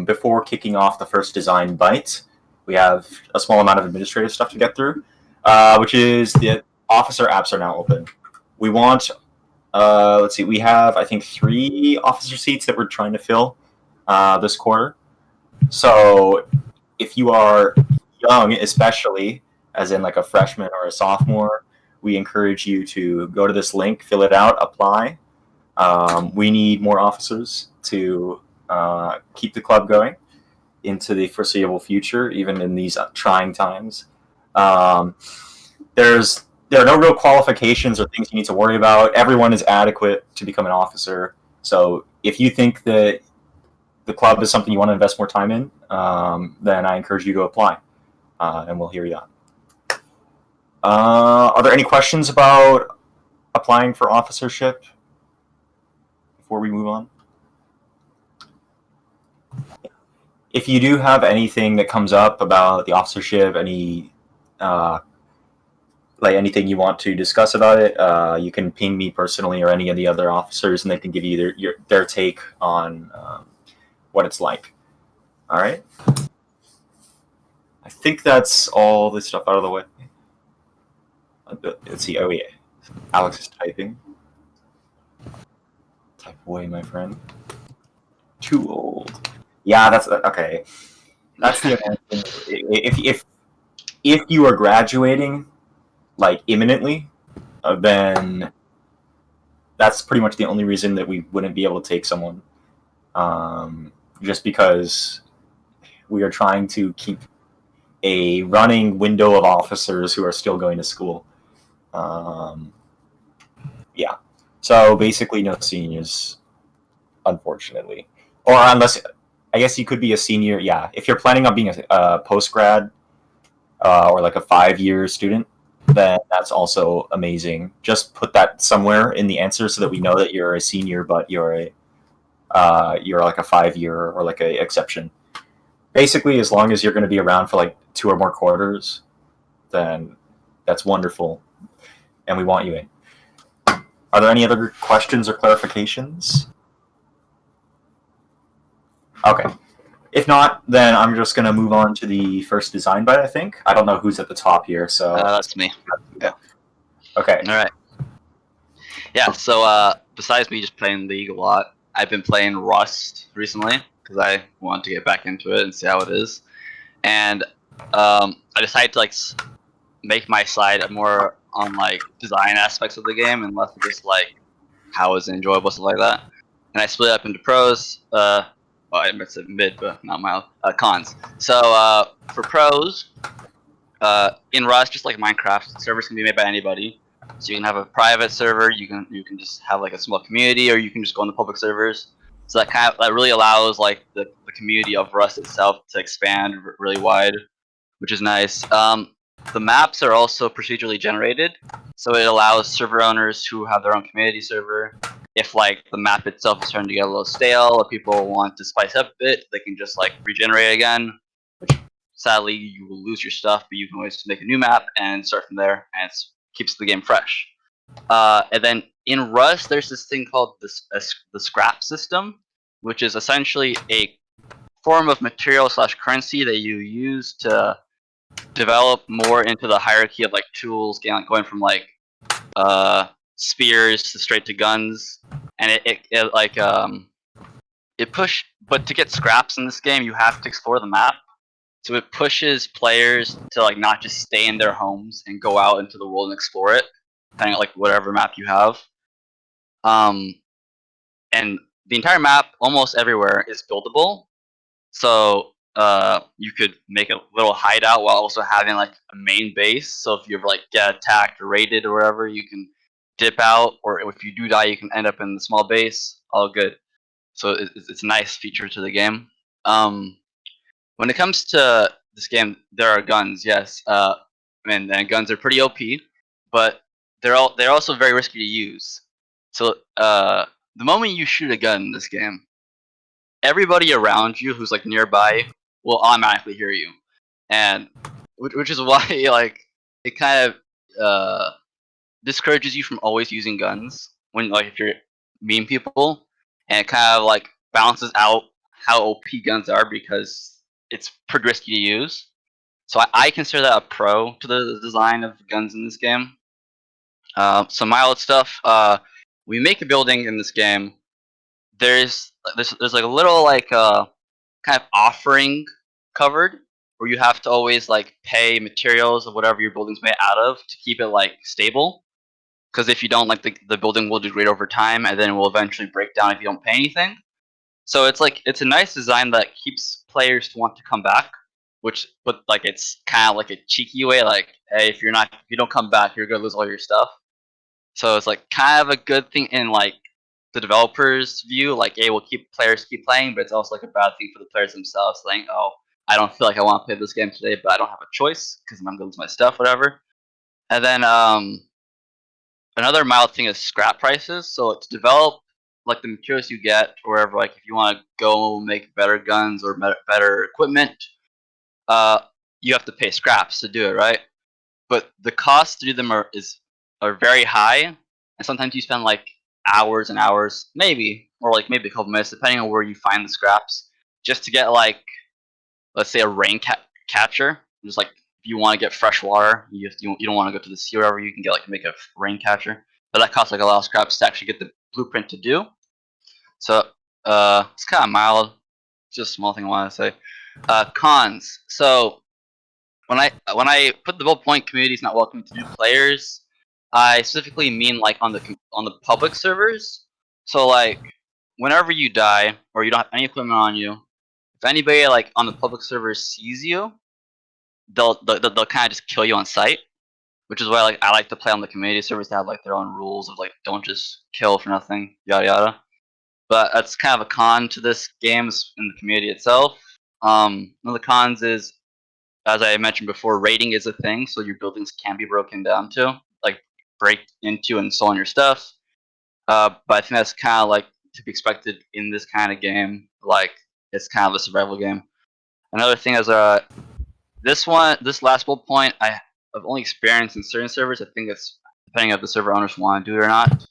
before kicking off the first design Bytes, we have a small amount of administrative stuff to get through, which is the officer apps are now open. We want, let's see, we have, I think, 3 officer seats that we're trying to fill this quarter. So if you are young, especially, as in like a freshman or a sophomore, we encourage you to go to this link, fill it out, apply. We need more officers to keep the club going into the foreseeable future, even in these trying times. There are no real qualifications or things you need to worry about. Everyone is adequate to become an officer. So if you think that the club is something you want to invest more time in, then I encourage you to apply, and we'll hear you out. Are there any questions about applying for officership before we move on? If you do have anything that comes up about the officership, any anything you want to discuss about it, you can ping me personally or any of the other officers, and they can give you their take on what it's like. All right. I think that's all this stuff out of the way. Let's see. Oh yeah, Alex is typing. Type away, my friend. Too old. Yeah, that's okay. That's the if you are graduating like imminently, then that's pretty much the only reason that we wouldn't be able to take someone. Just because we are trying to keep a running window of officers who are still going to school. Yeah. So basically no seniors, unfortunately. Or unless, I guess you could be a senior, yeah. If you're planning on being a post-grad or like a 5-year student, then that's also amazing. Just put that somewhere in the answer so that we know that you're a senior, but you're like a 5-year or like a exception. Basically, as long as you're going to be around for like 2 or more quarters, then that's wonderful, and we want you in. Are there any other questions or clarifications? Okay. If not, then I'm just going to move on to the first design byte, I think. I don't know who's at the top here, so... that's me. Yeah. Okay. All right. Yeah, so besides me just playing League a lot, I've been playing Rust recently because I want to get back into it and see how it is. And I decided to like make my slide more on like design aspects of the game and less just like how it's enjoyable, stuff like that. And I split it up into pros. Well, I said mid, but not mild. Cons. So for pros, in Rust, just like Minecraft, servers can be made by anybody. So you can have a private server. You can just have like a small community, or you can just go on the public servers. So that really allows like the community of Rust itself to expand really wide, which is nice. The maps are also procedurally generated, so it allows server owners who have their own community server, if like the map itself is starting to get a little stale or people want to spice up a bit, they can just like regenerate again, which sadly you will lose your stuff, but you can always make a new map and start from there, and it keeps the game fresh. And then in Rust, there's this thing called the scrap system, which is essentially a form of material / currency that you use to develop more into the hierarchy of like tools, going from like spears to straight to guns, and but to get scraps in this game, you have to explore the map. So it pushes players to like not just stay in their homes and go out into the world and explore it, depending on like whatever map you have. And the entire map, almost everywhere, is buildable. So you could make a little hideout while also having like a main base. So if you ever like get attacked or raided or whatever, you can dip out, or if you do die, you can end up in the small base. All good. So it's a nice feature to the game. When it comes to this game, there are guns, yes, and guns are pretty OP, but they're also very risky to use. So the moment you shoot a gun in this game, everybody around you who's like nearby will automatically hear you, and which is why like it kind of discourages you from always using guns when like if you're meeting people, and it kind of like balances out how OP guns are because it's pretty risky to use. So I consider that a pro to the design of guns in this game. Some mild stuff. We make a building in this game. There's like a little like kind of offering covered where you have to always like pay materials of whatever your building's made out of to keep it like stable. Because if you don't, like the building will degrade over time, and then it will eventually break down if you don't pay anything. So it's a nice design that keeps players to want to come back. But like it's kind of like a cheeky way, like hey, if you don't come back, you're gonna lose all your stuff. So it's like kind of a good thing in like the developers' view, like hey, we'll keep players keep playing, but it's also like a bad thing for the players themselves, saying oh, I don't feel like I want to play this game today, but I don't have a choice because I'm gonna lose my stuff, whatever. And then another mild thing is scrap prices. So to develop like the materials you get, or wherever, like if you want to go make better guns or better equipment, uh, you have to pay scraps to do it, right? But the cost to do them are very high, and sometimes you spend like hours and hours, maybe, or like maybe a couple minutes, depending on where you find the scraps, just to get like, let's say a catcher. Just like if you want to get fresh water, you don't want to go to the sea or wherever, you can get like make a rain catcher, but that costs like a lot of scraps to actually get the blueprint to do. So it's kind of mild. Just a small thing I want to say. Cons. So when I put the bullet point community is not welcome to new players, I specifically mean like on the public servers. So like whenever you die or you don't have any equipment on you, if anybody like on the public servers sees you, they'll kind of just kill you on sight. Which is why I like to play on the community servers that have like their own rules of like don't just kill for nothing, yada yada. But that's kind of a con to this game in the community itself. One of the cons is, as I mentioned before, raiding is a thing, so your buildings can be broken down to, like break into and stolen your stuff. But I think that's kind of like to be expected in this kind of game. Like it's kind of a survival game. Another thing is this last bullet point I've only experienced in certain servers. I think it's depending if the server owners want to do it or not.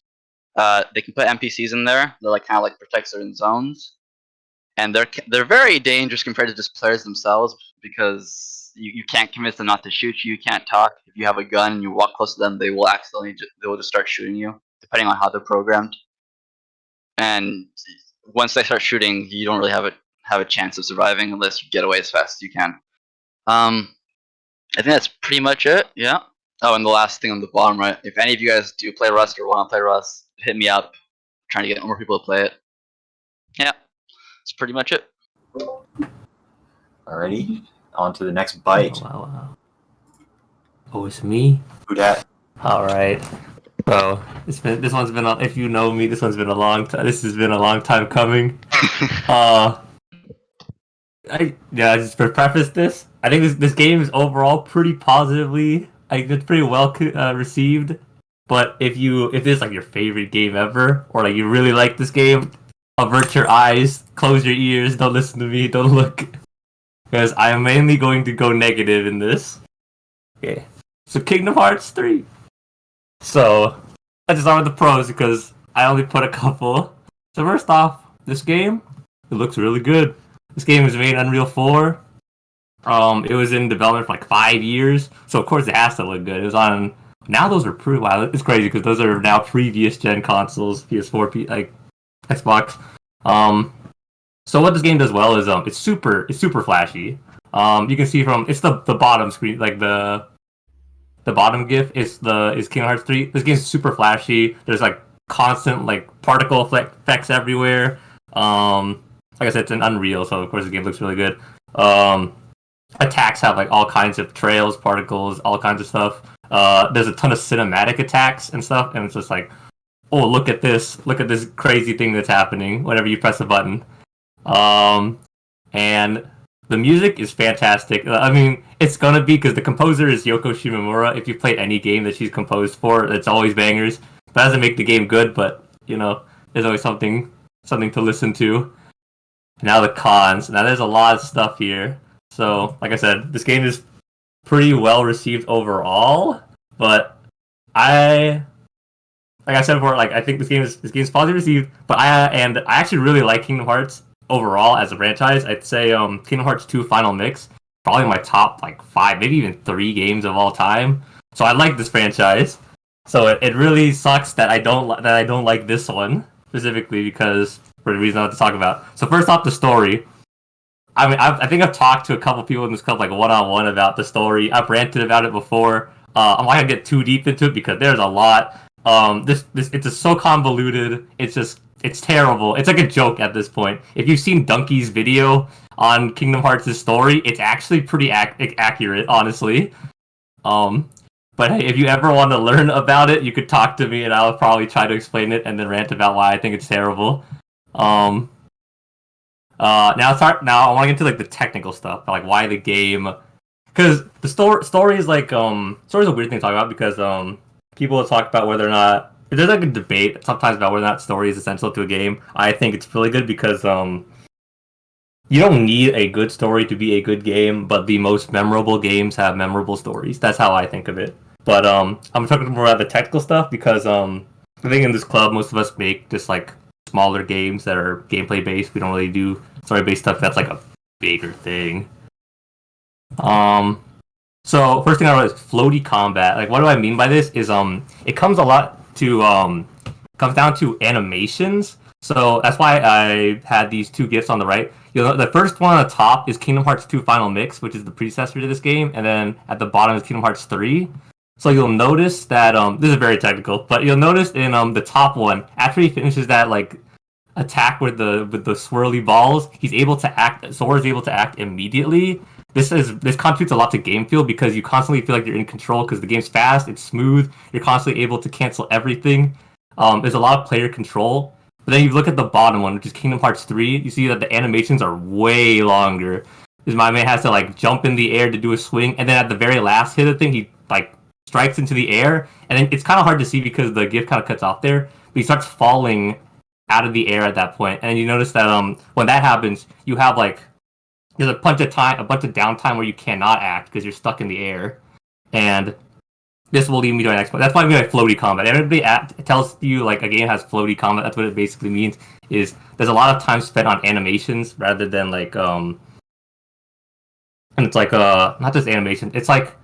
They can put NPCs in there. They're like kind of like protect certain zones, and they're very dangerous compared to just players themselves because you can't convince them not to shoot you. You can't talk. If you have a gun and you walk close to them, they will just start shooting you, depending on how they're programmed. And once they start shooting, you don't really have a chance of surviving unless you get away as fast as you can. I think that's pretty much it. Yeah. Oh, and the last thing on the bottom right, if any of you guys do play Rust or want to play Rust, hit me up. I'm trying to get more people to play it. Yeah, that's pretty much it. Alrighty, on to the next Byte. Wow. Oh, it's me? Who dat? Alright. So, this one's been, if you know me, this has been a long time coming. Just to preface this, I think this game is overall pretty positively, it's pretty well received. But if this is like your favorite game ever, or like you really like this game, avert your eyes, close your ears, don't listen to me, don't look, because I am mainly going to go negative in this. Okay, so Kingdom Hearts 3. So let's start with the pros because I only put a couple. So first off, this game, it looks really good. This game was made in Unreal 4. It was in development for like 5 years, so of course it has to look good. It was on. Now those are pretty wild. It's crazy because those are now previous gen consoles, PS4, like Xbox. So what this game does well is it's super flashy. You can see from it's the bottom screen, like the bottom GIF is Kingdom Hearts 3. This game's super flashy. There's like constant like particle effects everywhere. Like I said, it's an Unreal, so of course the game looks really good. Attacks have like all kinds of trails, particles, all kinds of stuff. There's a ton of cinematic attacks and stuff, and it's just like, oh, look at this crazy thing that's happening whenever you press a button. And the music is fantastic. I mean, it's gonna be because the composer is Yoko Shimomura. If you played any game that she's composed for, it's always bangers. That doesn't make the game good, but you know, there's always something to listen to. Now the cons. Now there's a lot of stuff here. So, like I said, this game is pretty well received overall, but like I said before, like I think this game is positively received, but I actually really like Kingdom Hearts. overall as a franchise, I'd say Kingdom Hearts 2 Final Mix probably my top like 5, maybe even 3 games of all time. So I like this franchise. So it really sucks that I don't like this one specifically because for the reason I have to talk about. So first off, the story. I mean, I think I've talked to a couple people in this club like one-on-one about the story. I've ranted about it before. I'm not gonna get too deep into it because there's a lot. This it's just so convoluted. It's terrible. It's like a joke at this point. If you've seen Donkey's video on Kingdom Hearts' story, it's actually pretty accurate, honestly. But hey, if you ever want to learn about it, you could talk to me, and I'll probably try to explain it and then rant about why I think it's terrible. Now I want to get into like the technical stuff, like why the game, because the story is like story is a weird thing to talk about because people will talk about whether or not there's like a debate sometimes about whether or not story is essential to a game. I think it's really good because you don't need a good story to be a good game, but the most memorable games have memorable stories. That's how I think of it. But I'm talking more about the technical stuff because I think in this club most of us make just like smaller games that are gameplay based. We don't really do story based stuff that's like a bigger thing. So first thing I wrote is floaty combat. Like what do I mean by this is it comes down to animations. So that's why I had these two GIFs on the right. The first one on the top is Kingdom Hearts 2 Final Mix, which is the predecessor to this game, and then at the bottom is Kingdom Hearts 3. So you'll notice that this is very technical, but you'll notice in the top one, after he finishes that like attack with the swirly balls, Sora is able to act immediately. This contributes a lot to game feel because you constantly feel like you're in control because the game's fast, it's smooth, you're constantly able to cancel everything. There's a lot of player control. But then you look at the bottom one, which is Kingdom Hearts 3, you see that the animations are way longer. Because my man has to like jump in the air to do a swing, and then at the very last hit of the thing, he like strikes into the air, and then it's kind of hard to see because the GIF kind of cuts off there. But he starts falling out of the air at that point, and you notice that when that happens, you have like there's a bunch of downtime where you cannot act because you're stuck in the air, and this will lead me to my next point. That's why I mean by floaty combat. Everybody tells you like a game has floaty combat. That's what it basically means. Is there's a lot of time spent on animations rather than like and it's like not just animation. It's like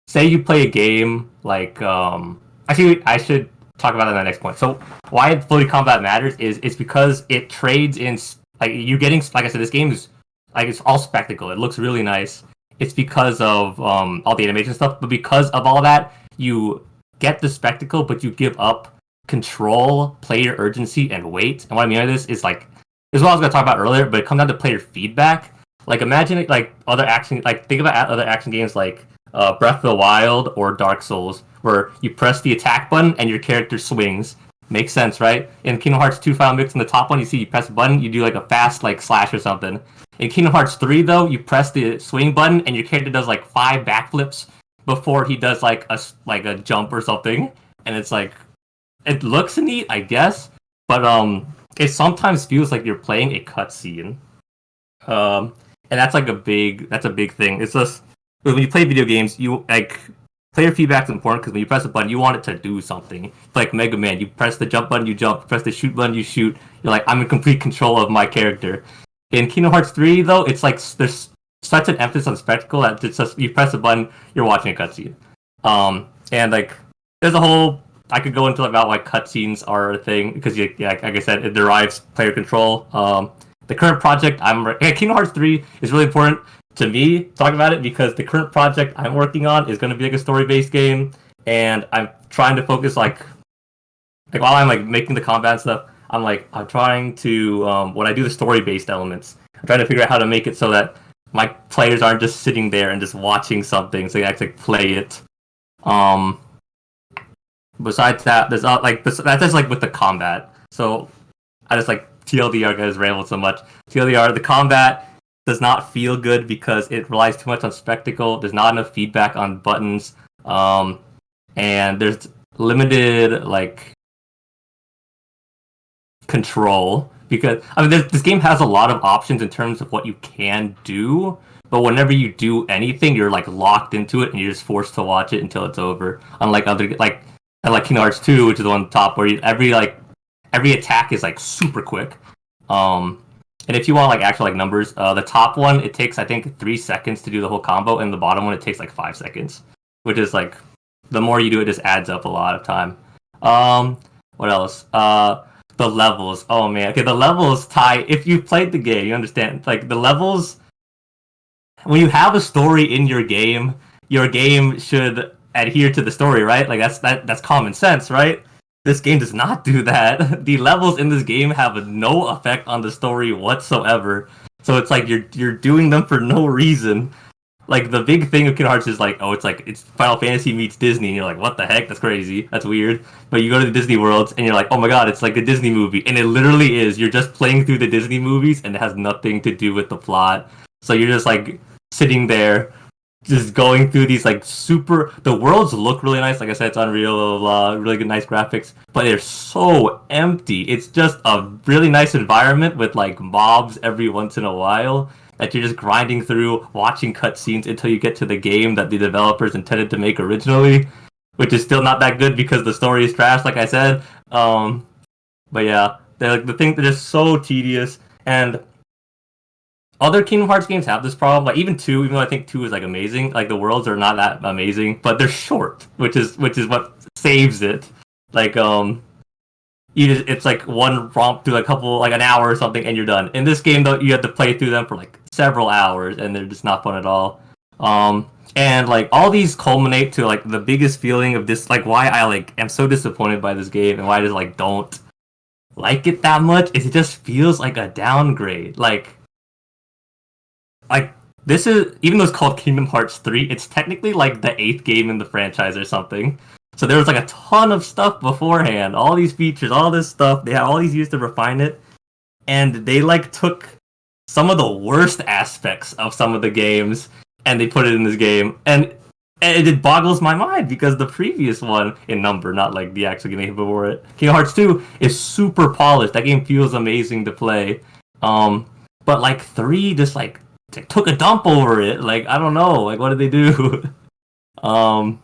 say you play a game like actually I should talk about that in the next point. So why floaty combat matters is it's because it trades in like you're getting like I said this game is like it's all spectacle. It looks really nice. It's because of all the animation stuff, but because of all that, you get the spectacle, but you give up control, player urgency, and weight. And what I mean by this is like this is what I was gonna talk about earlier, but it comes down to player feedback. Like imagine like other action, like think about other action games like Breath of the Wild or Dark Souls, where you press the attack button and your character swings. Makes sense, right? In Kingdom Hearts 2 Final Mix, in the top one, you see you press a button, you do like a fast like slash or something. In Kingdom Hearts 3, though, you press the swing button and your character does like 5 backflips before he does like a jump or something, and it's like it looks neat, I guess, but it sometimes feels like you're playing a cutscene, and that's like a big thing. It's just when you play video games, you like player feedback is important because when you press a button, you want it to do something. It's like Mega Man, you press the jump button, you jump, press the shoot button, you shoot. You're like, I'm in complete control of my character. In Kingdom Hearts 3, though, it's like there's such an emphasis on spectacle that it's just you press a button, you're watching a cutscene. And like there's a whole I could go into about why cutscenes are a thing because like I said, it derives player control. The current project Kingdom Hearts 3 is really important to me talk about it because the current project I'm working on is going to be like a story-based game, and I'm trying to focus like while I'm like making the combat and stuff. I'm trying to when I do the story-based elements, I'm trying to figure out how to make it so that my players aren't just sitting there and just watching something, so they actually play it. Besides that, there's that's just like with the combat. So I just like TLDR guys rambled so much. TLDR, the combat does not feel good because it relies too much on spectacle. There's not enough feedback on buttons, and there's limited like control because I mean this game has a lot of options in terms of what you can do, but whenever you do anything, you're like locked into it and you're just forced to watch it until it's over. Unlike other like Kingdom Hearts 2, which is the one on top where every attack is like super quick. And And if you want like actual like numbers, the top one it takes I think 3 seconds to do the whole combo, and the bottom one it takes like 5 seconds, which is like the more you do it, just adds up a lot of time. What else? The levels. Oh man, okay, the levels tie. If you've played the game, you understand. Like the levels, when you have a story in your game should adhere to the story, right? Like that's common sense, right? This game does not do that. The levels in this game have no effect on the story whatsoever. So it's like you're doing them for no reason. Like the big thing of Kingdom Hearts is like, oh, it's Final Fantasy meets Disney, and you're like, what the heck? That's crazy. That's weird. But you go to the Disney worlds, and you're like, oh my god, it's like a Disney movie, and it literally is. You're just playing through the Disney movies, and it has nothing to do with the plot. So you're just like sitting there, just going through these like super. The worlds look really nice. Like I said, it's Unreal, blah, blah, blah, really good, nice graphics, but they're so empty. It's just a really nice environment with like mobs every once in a while that you're just grinding through, watching cutscenes until you get to the game that the developers intended to make originally, which is still not that good because the story is trash, like I said. But yeah, they're just so tedious. And other Kingdom Hearts games have this problem. Like even 2, even though I think 2 is like amazing, like the worlds are not that amazing, but they're short, which is what saves it. Like it's like one romp through like an hour or something, and you're done. In this game, though, you have to play through them for like several hours, and they're just not fun at all. And like all these culminate to like the biggest feeling of this, like why I like am so disappointed by this game and why I just like don't like it that much is it just feels like a downgrade. Like this is, even though it's called Kingdom Hearts 3, it's technically like the 8th game in the franchise or something. So there was like a ton of stuff beforehand, all these features, all this stuff. They had all these years to refine it, and they like took some of the worst aspects of some of the games and they put it in this game, and it boggles my mind because the previous one in number, not like the actual game before it, Kingdom Hearts 2 is super polished. That game feels amazing to play. But like 3 just like took a dump over it. Like I don't know, like what did they do? But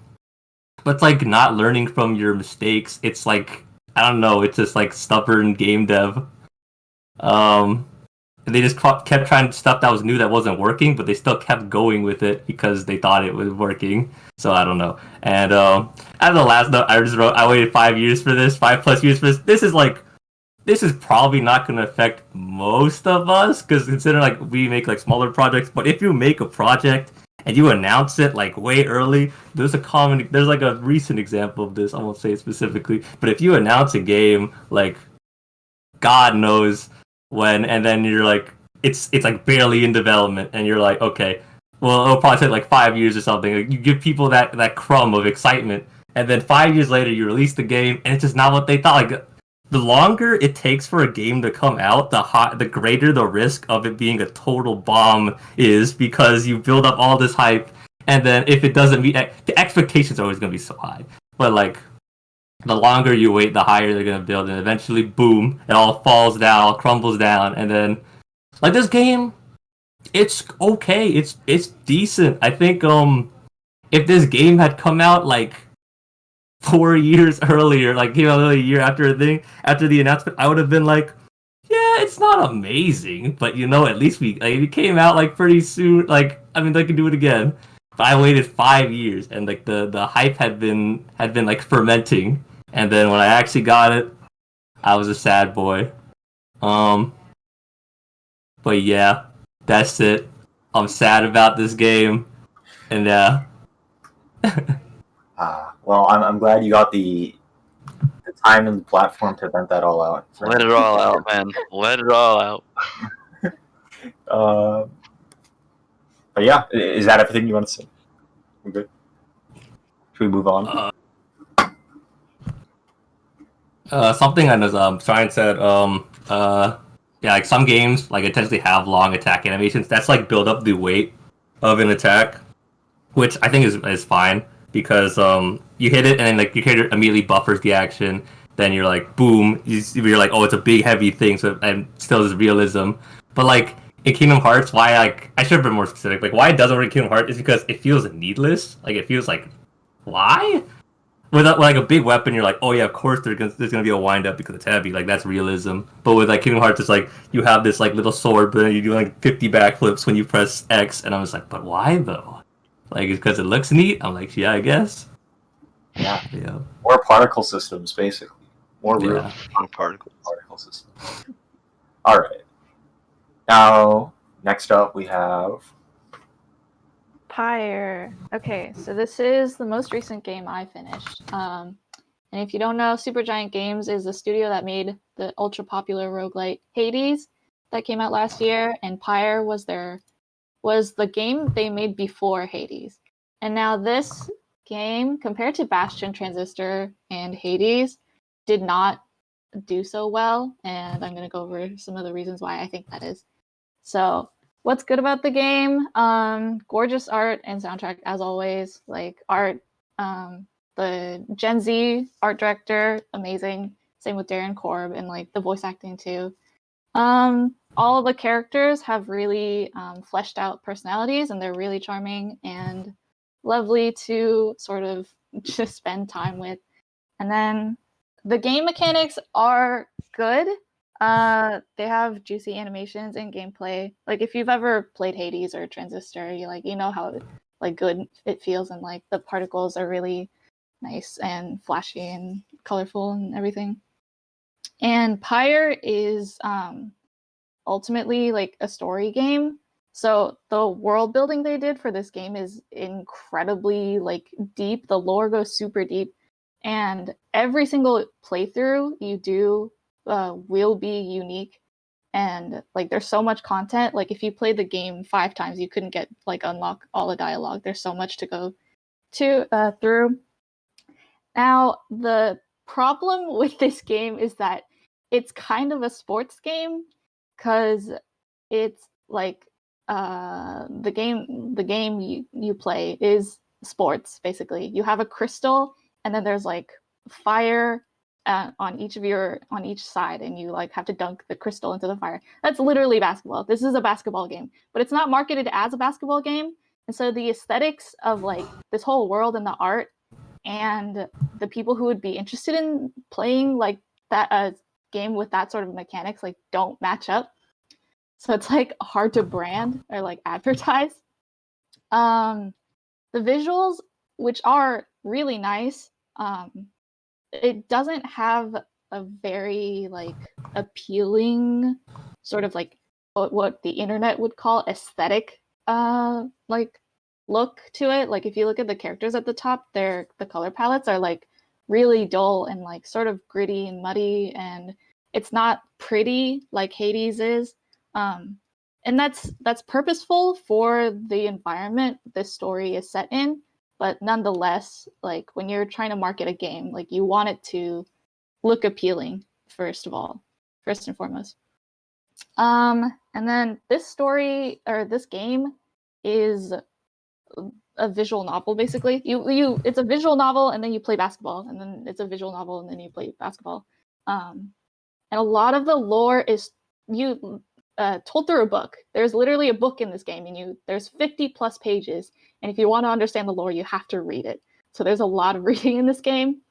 it's like not learning from your mistakes. It's like, I don't know, it's just like stubborn game dev. And they just kept trying stuff that was new that wasn't working, but they still kept going with it because they thought it was working. So I don't know. And out of the last note, I just wrote, I waited 5 years for this, 5+ years for this. This is probably not going to affect most of us, because considering like we make like smaller projects, but if you make a project and you announce it like way early, there's like a recent example of this. I won't say it specifically, but if you announce a game like God knows when, and then you're like it's like barely in development, and you're like, okay, well it'll probably take like 5 years or something. Like, you give people that crumb of excitement, and then 5 years later you release the game, and it's just not what they thought. Like the longer it takes for a game to come out, the greater the risk of it being a total bomb is, because you build up all this hype, and then if it doesn't meet, the expectations are always going to be so high. But like, the longer you wait, the higher they're going to build, and eventually, boom, it all falls down, all crumbles down, and then, like this game, it's okay, it's decent. I think if this game had come out like 4 years earlier, like a year after the announcement, I would have been like, yeah, it's not amazing, but at least it came out like pretty soon. Like, I mean, they could do it again. But I waited 5 years, and like the hype had been like fermenting, and then when I actually got it, I was a sad boy. But yeah, that's it. I'm sad about this game, and well, I'm glad you got the time and the platform to vent that all out. Let it all out, man. Let it all out. But yeah, is that everything you want to say? We're good. Should we move on? Something I know, Ryan said, yeah, like some games like intentionally have long attack animations. That's like build up the weight of an attack, which I think is fine, because you hit it and then like your character immediately buffers the action. Then you're like, boom, you're like, oh, it's a big heavy thing, so and still there's realism. But like in Kingdom Hearts, why I should have been more specific. Like why it doesn't work in Kingdom Hearts is because it feels needless. Like it feels like, why? with like a big weapon, you're like, oh yeah, of course there's gonna be a wind up because it's heavy. Like that's realism. But with like Kingdom Hearts, it's like you have this like little sword, but then you do like 50 backflips when you press X, and I was like, but why though? Like it's because it looks neat. I'm like, yeah, I guess. Yeah. Yeah. More particle systems, basically. More real Yeah. Particles. particle systems. All right. Now, next up we have. Pyre. Okay, so this is the most recent game I finished. And if you don't know, Supergiant Games is the studio that made the ultra popular roguelite Hades that came out last year, and Pyre was the game they made before Hades. And now this game, compared to Bastion, Transistor, and Hades, did not do so well, and I'm going to go over some of the reasons why I think that is. So, what's good about the game? Gorgeous art and soundtrack as always. Like art, the Gen Z art director, amazing. Same with Darren Korb, and like the voice acting too. All of the characters have really fleshed out personalities, and they're really charming and lovely to sort of just spend time with. And then the game mechanics are good. They have juicy animations and gameplay. Like if you've ever played Hades or Transistor, you know how like good it feels, and like the particles are really nice and flashy and colorful and everything. And Pyre is ultimately like a story game. So the world building they did for this game is incredibly like deep. The lore goes super deep, and every single playthrough you do will be unique. And like there's so much content. Like if you played the game 5 times, you couldn't get like unlock all the dialogue. There's so much to go through. Now the problem with this game is that it's kind of a sports game, because it's like the game you play is sports. Basically you have a crystal, and then there's like fire on each side, and you like have to dunk the crystal into the fire. That's literally basketball. This is a basketball game, but it's not marketed as a basketball game. And so the aesthetics of like this whole world and the art and the people who would be interested in playing like that game with that sort of mechanics like don't match up. So it's like hard to brand or like advertise. The visuals, which are really nice, it doesn't have a very like appealing sort of like what the internet would call aesthetic like look to it. Like if you look at the characters at the top, the color palettes are like really dull and like sort of gritty and muddy, and it's not pretty like Hades is. And that's purposeful for the environment this story is set in, but nonetheless, like when you're trying to market a game, like you want it to look appealing first and foremost. And then this story or this game is a visual novel. Basically it's a visual novel, and then you play basketball, and then it's a visual novel, and then you play basketball. And a lot of the lore is told through a book. There's literally a book in this game, and there's 50 plus pages, and if you want to understand the lore, you have to read it. So there's a lot of reading in this game.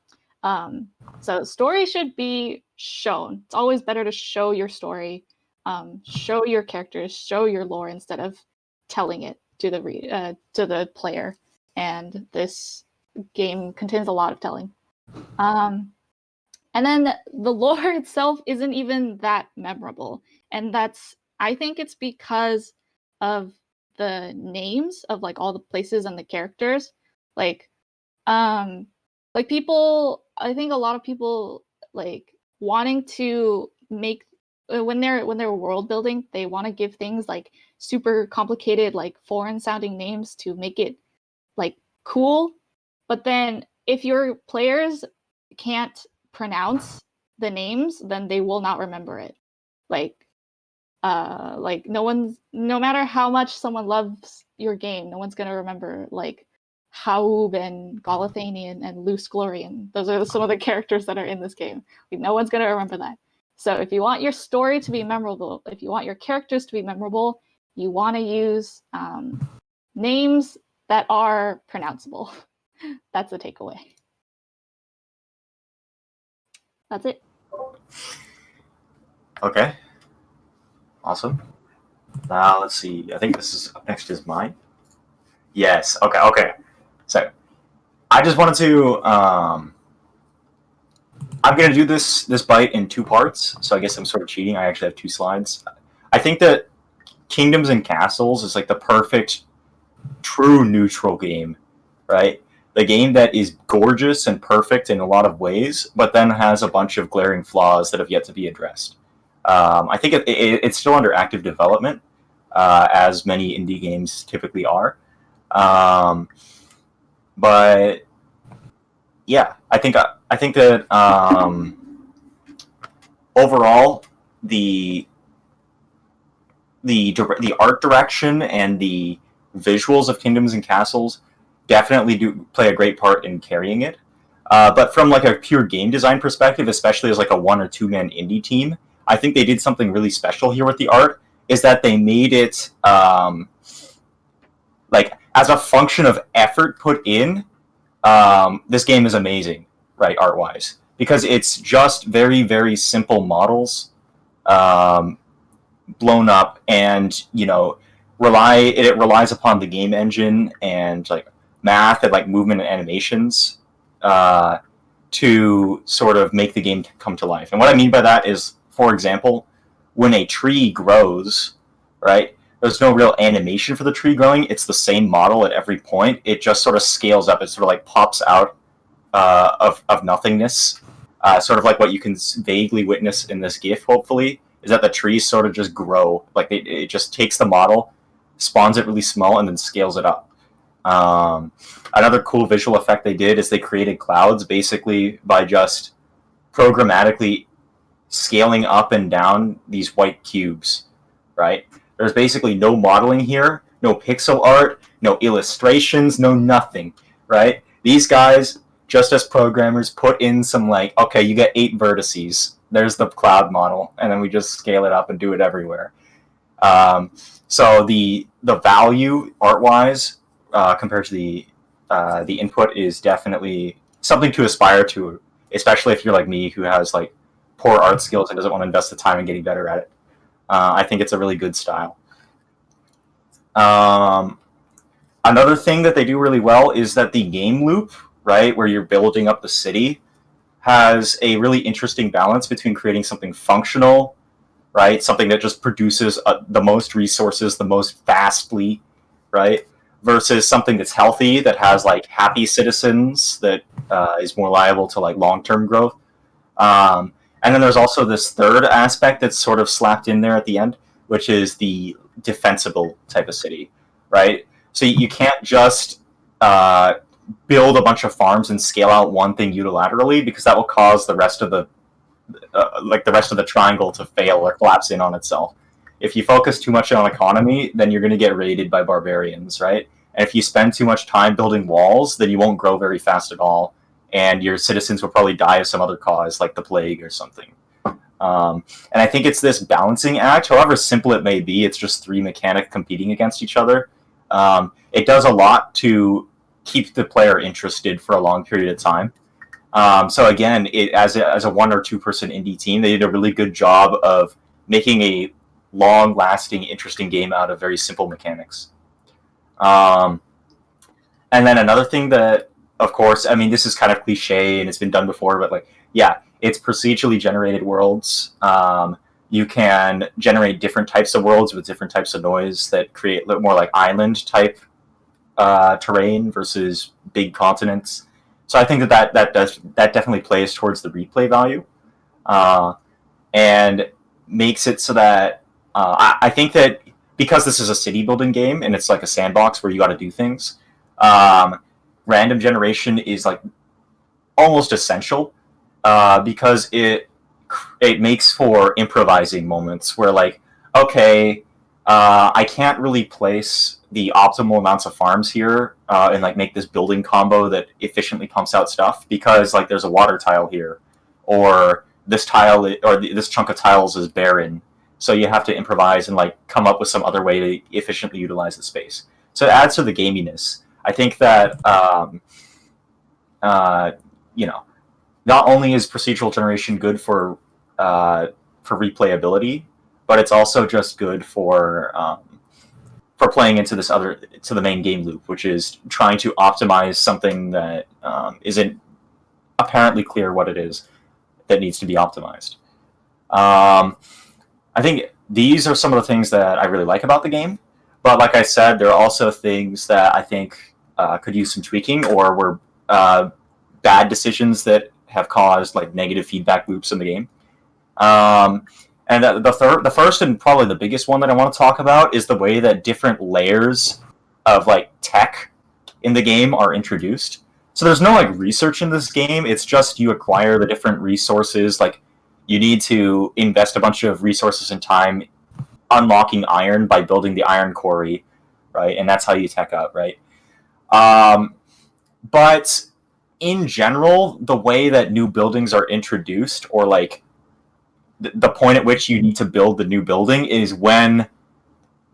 So story should be shown. It's always better to show your story, show your characters, show your lore, instead of telling it to the player. And this game contains a lot of telling. And then the lore itself isn't even that memorable. And I think it's because of the names of like all the places and the characters. Like people, I think a lot of people like wanting to make when they're world building, they want to give things like super complicated, like foreign sounding names to make it like cool. But then if your players can't pronounce the names, then they will not remember it. Like no matter how much someone loves your game, no one's gonna remember like Haub and Galathanian and Luce Glorian. Those are some of the characters that are in this game. Like, no one's gonna remember that. So if you want your story to be memorable, if you want your characters to be memorable, you want to use names that are pronounceable. That's the takeaway. That's it. Okay. Awesome. Now let's see. I think this is up next is mine. Yes. Okay. So I just wanted to. I'm gonna do this bite in two parts. So I guess I'm sort of cheating. I actually have two slides. I think that Kingdoms and Castles is like the perfect, true neutral game, right? The game that is gorgeous and perfect in a lot of ways, but then has a bunch of glaring flaws that have yet to be addressed. I think it's still under active development, as many indie games typically are. But yeah, I think that overall the art direction and the visuals of Kingdoms and Castles definitely do play a great part in carrying it. But from like a pure game design perspective, especially as like a 1 or 2 man indie team, I think they did something really special here with the art. Is that they made it like as a function of effort put in. This game is amazing, right, art wise, because it's just very very simple models. Blown up, and it relies upon the game engine and like math and like movement and animations to sort of make the game come to life. And what I mean by that is, for example, when a tree grows, right, there's no real animation for the tree growing. It's the same model at every point. It just sort of scales up. It sort of like pops out of nothingness, sort of like what you can vaguely witness in this GIF, hopefully, is that the trees sort of just grow. Like it just takes the model, spawns it really small, and then scales it up. Another cool visual effect they did is they created clouds basically by just programmatically scaling up and down these white cubes, right? There's basically no modeling here, no pixel art, no illustrations, no nothing, right? These guys, just as programmers, put in some like, okay, you get 8 vertices. There's the cloud model, and then we just scale it up and do it everywhere. So the value art-wise compared to the input is definitely something to aspire to, especially if you're like me, who has like poor art skills and doesn't want to invest the time in getting better at it. I think it's a really good style. Another thing that they do really well is that the game loop, right, where you're building up the city, has a really interesting balance between creating something functional, right, something that just produces the most resources the most fastly, right, versus something that's healthy, that has like happy citizens, that is more liable to like long-term growth. And then there's also this third aspect that's sort of slapped in there at the end, which is the defensible type of city, right? So you can't just build a bunch of farms and scale out one thing unilaterally, because that will cause the rest of the triangle to fail or collapse in on itself. If you focus too much on economy, then you're going to get raided by barbarians, right? And if you spend too much time building walls, then you won't grow very fast at all, and your citizens will probably die of some other cause, like the plague or something. And I think it's this balancing act, however simple it may be. It's just 3 mechanics competing against each other. It does a lot to keep the player interested for a long period of time. So again, as a 1 or 2 person indie team, they did a really good job of making a long-lasting, interesting game out of very simple mechanics. And then another thing that, of course, I mean, this is kind of cliche and it's been done before, but like, yeah, it's procedurally generated worlds. You can generate different types of worlds with different types of noise that create a little more like island type terrain versus big continents. So I think that definitely plays towards the replay value, and makes it so that I think that because this is a city building game and it's like a sandbox where you got to do things, random generation is like almost essential, because it makes for improvising moments where like, okay, I can't really place the optimal amounts of farms here and like make this building combo that efficiently pumps out stuff, because like there's a water tile here, or this tile or this chunk of tiles is barren, so you have to improvise and like come up with some other way to efficiently utilize the space. So it adds to the gaminess. I think that not only is procedural generation good for replayability, but it's also just good for playing into the main game loop, which is trying to optimize something that isn't apparently clear what it is that needs to be optimized. I think these are some of the things that I really like about the game, but like I said, there are also things that I think could use some tweaking, or were bad decisions that have caused like negative feedback loops in the game. And the first and probably the biggest one that I want to talk about is the way that different layers of like tech in the game are introduced. So there's no like research in this game. It's just you acquire the different resources. Like you need to invest a bunch of resources and time unlocking iron by building the iron quarry, right? And that's how you tech up, right? But in general, the way that new buildings are introduced, or like the point at which you need to build the new building, is when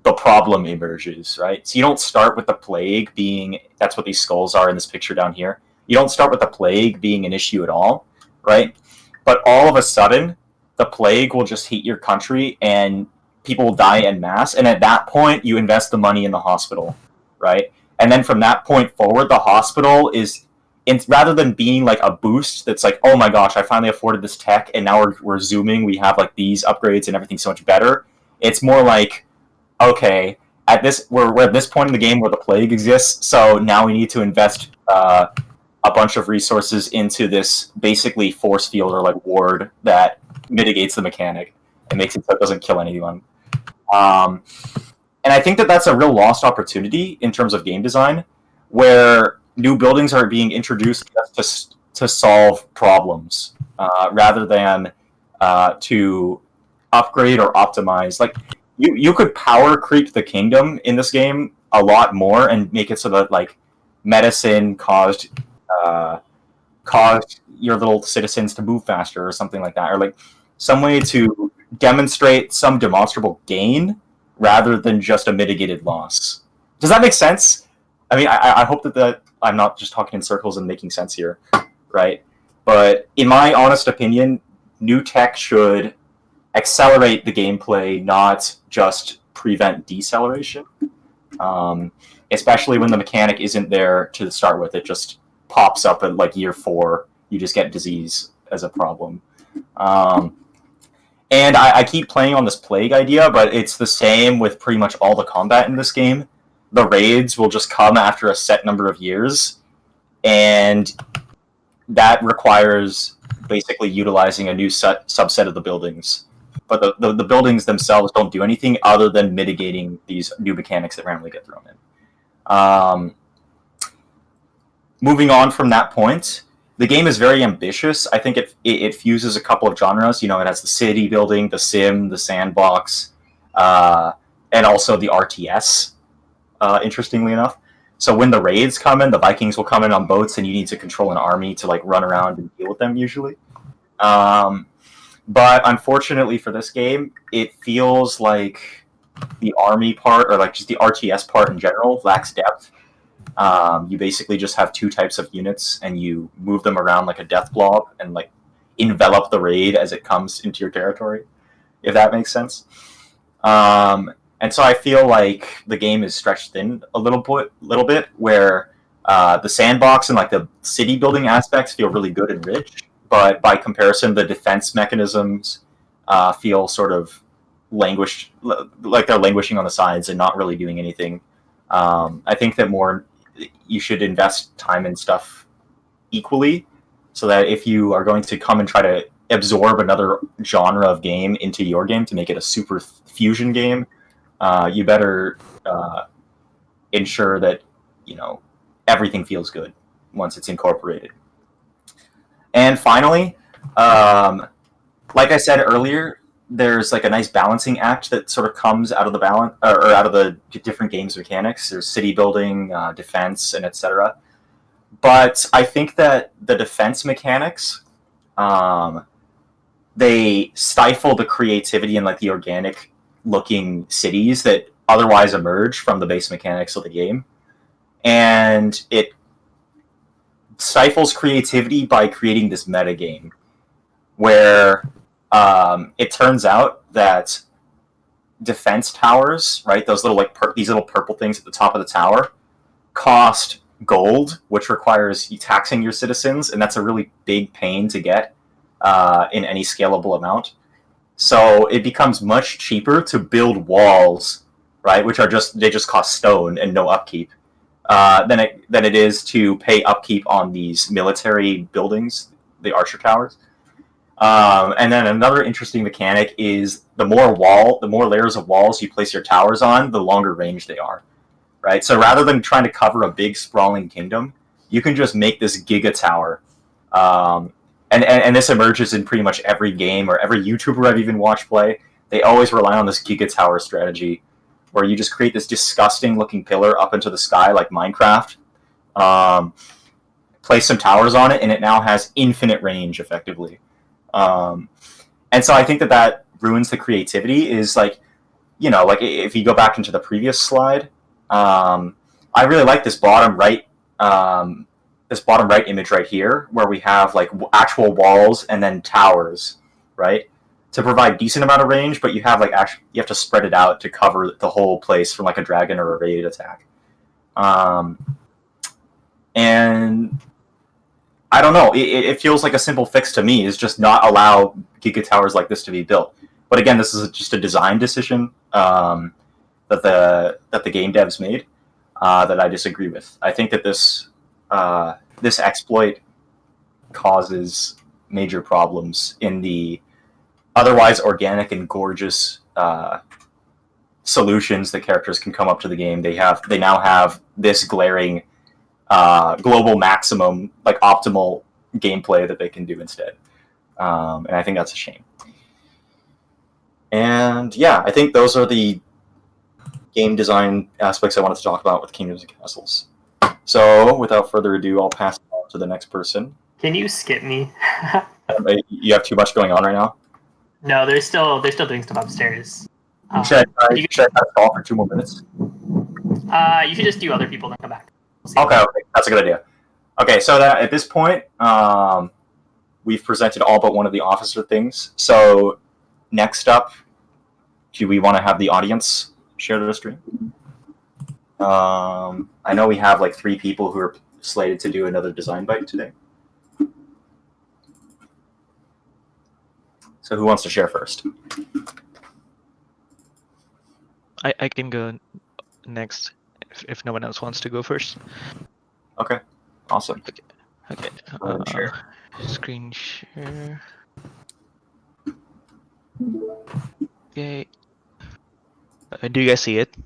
the problem emerges, right? So you don't start with the plague being, that's what these skulls are in this picture down here. You don't start with the plague being an issue at all, right? But all of a sudden, the plague will just hit your country and people will die en masse. And at that point, you invest the money in the hospital, right? And then from that point forward, the hospital is, rather than being like a boost that's like, oh my gosh, I finally afforded this tech and now we're zooming, we have like these upgrades and everything's so much better. It's more like, okay, we're at this point in the game where the plague exists, so now we need to invest a bunch of resources into this basically force field or like ward that mitigates the mechanic and makes it so it doesn't kill anyone. And I think that that's a real lost opportunity in terms of game design, where new buildings are being introduced just to solve problems rather than to upgrade or optimize. Like you could power creep the kingdom in this game a lot more and make it so that like medicine caused your little citizens to move faster or something like that, or like some way to demonstrate some demonstrable gain rather than just a mitigated loss. Does that make sense? I mean, I hope that I'm not just talking in circles and making sense here, right? But in my honest opinion, new tech should accelerate the gameplay, not just prevent deceleration. Especially when the mechanic isn't there to start with. It just pops up at like year 4. You just get disease as a problem. And I keep playing on this plague idea, but it's the same with pretty much all the combat in this game. The raids will just come after a set number of years, and that requires basically utilizing a new subset of the buildings. But the buildings themselves don't do anything other than mitigating these new mechanics that randomly get thrown in. Moving on from that point, the game is very ambitious. I think it fuses a couple of genres. You know, it has the city building, the sim, the sandbox, and also the RTS. Interestingly enough, so when the raids come in, the Vikings will come in on boats, and you need to control an army to like run around and deal with them usually. But unfortunately for this game, it feels like the army part, or like just the RTS part in general, lacks depth. You basically just have 2 types of units, and you move them around like a death blob, and like envelop the raid as it comes into your territory, if that makes sense. And so I feel like the game is stretched thin a little bit, where the sandbox and like the city building aspects feel really good and rich, but by comparison, the defense mechanisms feel sort of like they're languishing on the sides and not really doing anything. I think that more you should invest time and stuff equally, so that if you are going to come and try to absorb another genre of game into your game to make it a super fusion game, you better ensure that, you know, everything feels good once it's incorporated. And finally, like I said earlier, there's like a nice balancing act that sort of comes out of the balance, or out of the different games mechanics. There's city building, defense, and etc. But I think that the defense mechanics, they stifle the creativity and like the organic looking cities that otherwise emerge from the base mechanics of the game, and stifles creativity by creating this metagame where it turns out that defense towers, right, those little these little purple things at the top of the tower, cost gold, which requires you taxing your citizens, and that's a really big pain to get in any scalable amount. So it becomes much cheaper to build walls, right, which are they just cost stone and no upkeep, than it is to pay upkeep on these military buildings, the archer towers. And then another interesting mechanic is the more layers of walls you place your towers on, the longer range they are, right? So rather than trying to cover a big sprawling kingdom, you can just make this giga tower. And this emerges in pretty much every game, or every YouTuber I've even watched play. They always rely on this giga tower strategy, where you just create this disgusting looking pillar up into the sky like Minecraft, place some towers on it, and it now has infinite range effectively. And so I think that ruins the creativity. Is like, like if you go back into the previous slide, I really like this bottom right image right here, where we have like actual walls and then towers, right, to provide decent amount of range, but you have you have to spread it out to cover the whole place from like a dragon or a raid attack. And I don't know. It feels like a simple fix to me, is just not allow giga towers like this to be built. But again, this is just a design decision that the game devs made that I disagree with. I think that this exploit causes major problems in the otherwise organic and gorgeous solutions that characters can come up to the game. They now have this glaring global maximum, like optimal gameplay that they can do instead, and I think that's a shame. And yeah, I think those are the game design aspects I wanted to talk about with Kingdoms and Castles. So without further ado, I'll pass it on to the next person. Can you skip me? You have too much going on right now. No, they're still doing stuff upstairs. Should I call for 2 more minutes? You should just do other people, then come back. Okay, that's a good idea. Okay, so that at this point, we've presented all but one of the officer things. So next up, do we want to have the audience share their screen? I know we have like 3 people who are slated to do another design bite today. So who wants to share first? I can go next if no one else wants to go first. Okay, awesome. Okay. Share. Screen share. Okay. Do you guys see it?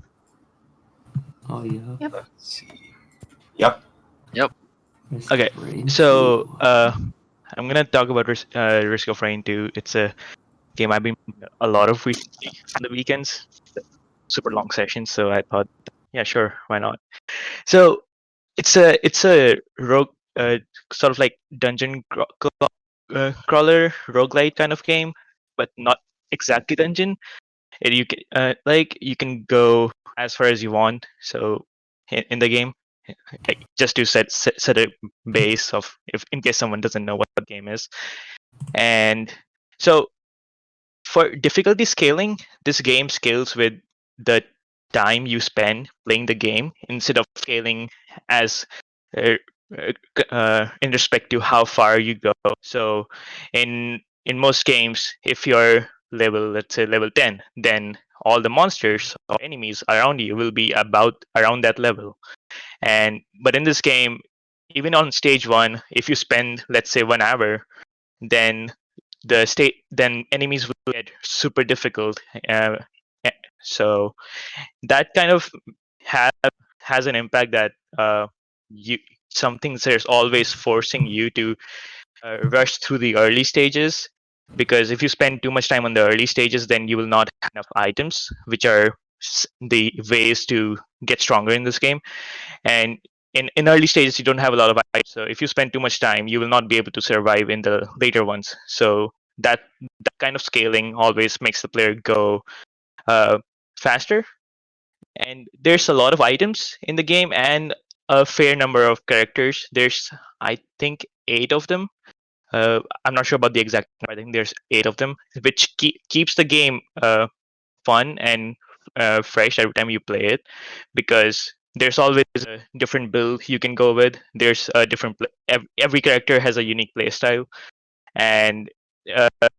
Oh yeah. Yep. Let's see. Yep. Okay, so I'm gonna talk about Risk of Rain 2. It's a game I've been playing a lot of recently on the weekends. Super long sessions, so I thought, yeah, sure, why not? So it's a rogue sort of like dungeon crawler roguelite kind of game, but not exactly dungeon. You can you can go as far as you want. So in the game, like just to set a base of, if in case someone doesn't know what the game is. And so for difficulty scaling, this game scales with the time you spend playing the game, instead of scaling as in respect to how far you go. So in most games, if you're let's say level 10, then all the monsters or enemies around you will be around that level. But in this game, even on stage 1, if you spend, let's say, 1 hour, then then enemies will get super difficult. So that kind of has an impact that some things there's always forcing you to rush through the early stages, because if you spend too much time on the early stages, then you will not have enough items, which are the ways to get stronger in this game. And in early stages, you don't have a lot of items, so if you spend too much time, you will not be able to survive in the later ones. So that kind of scaling always makes the player go faster. And there's a lot of items in the game, and a fair number of characters. There's, I think, 8 of them. I'm not sure about the exact number. I think there's 8 of them, which keeps the game fun and fresh every time you play it, because there's always a different build you can go with. There's a different every character has a unique play style, and uh,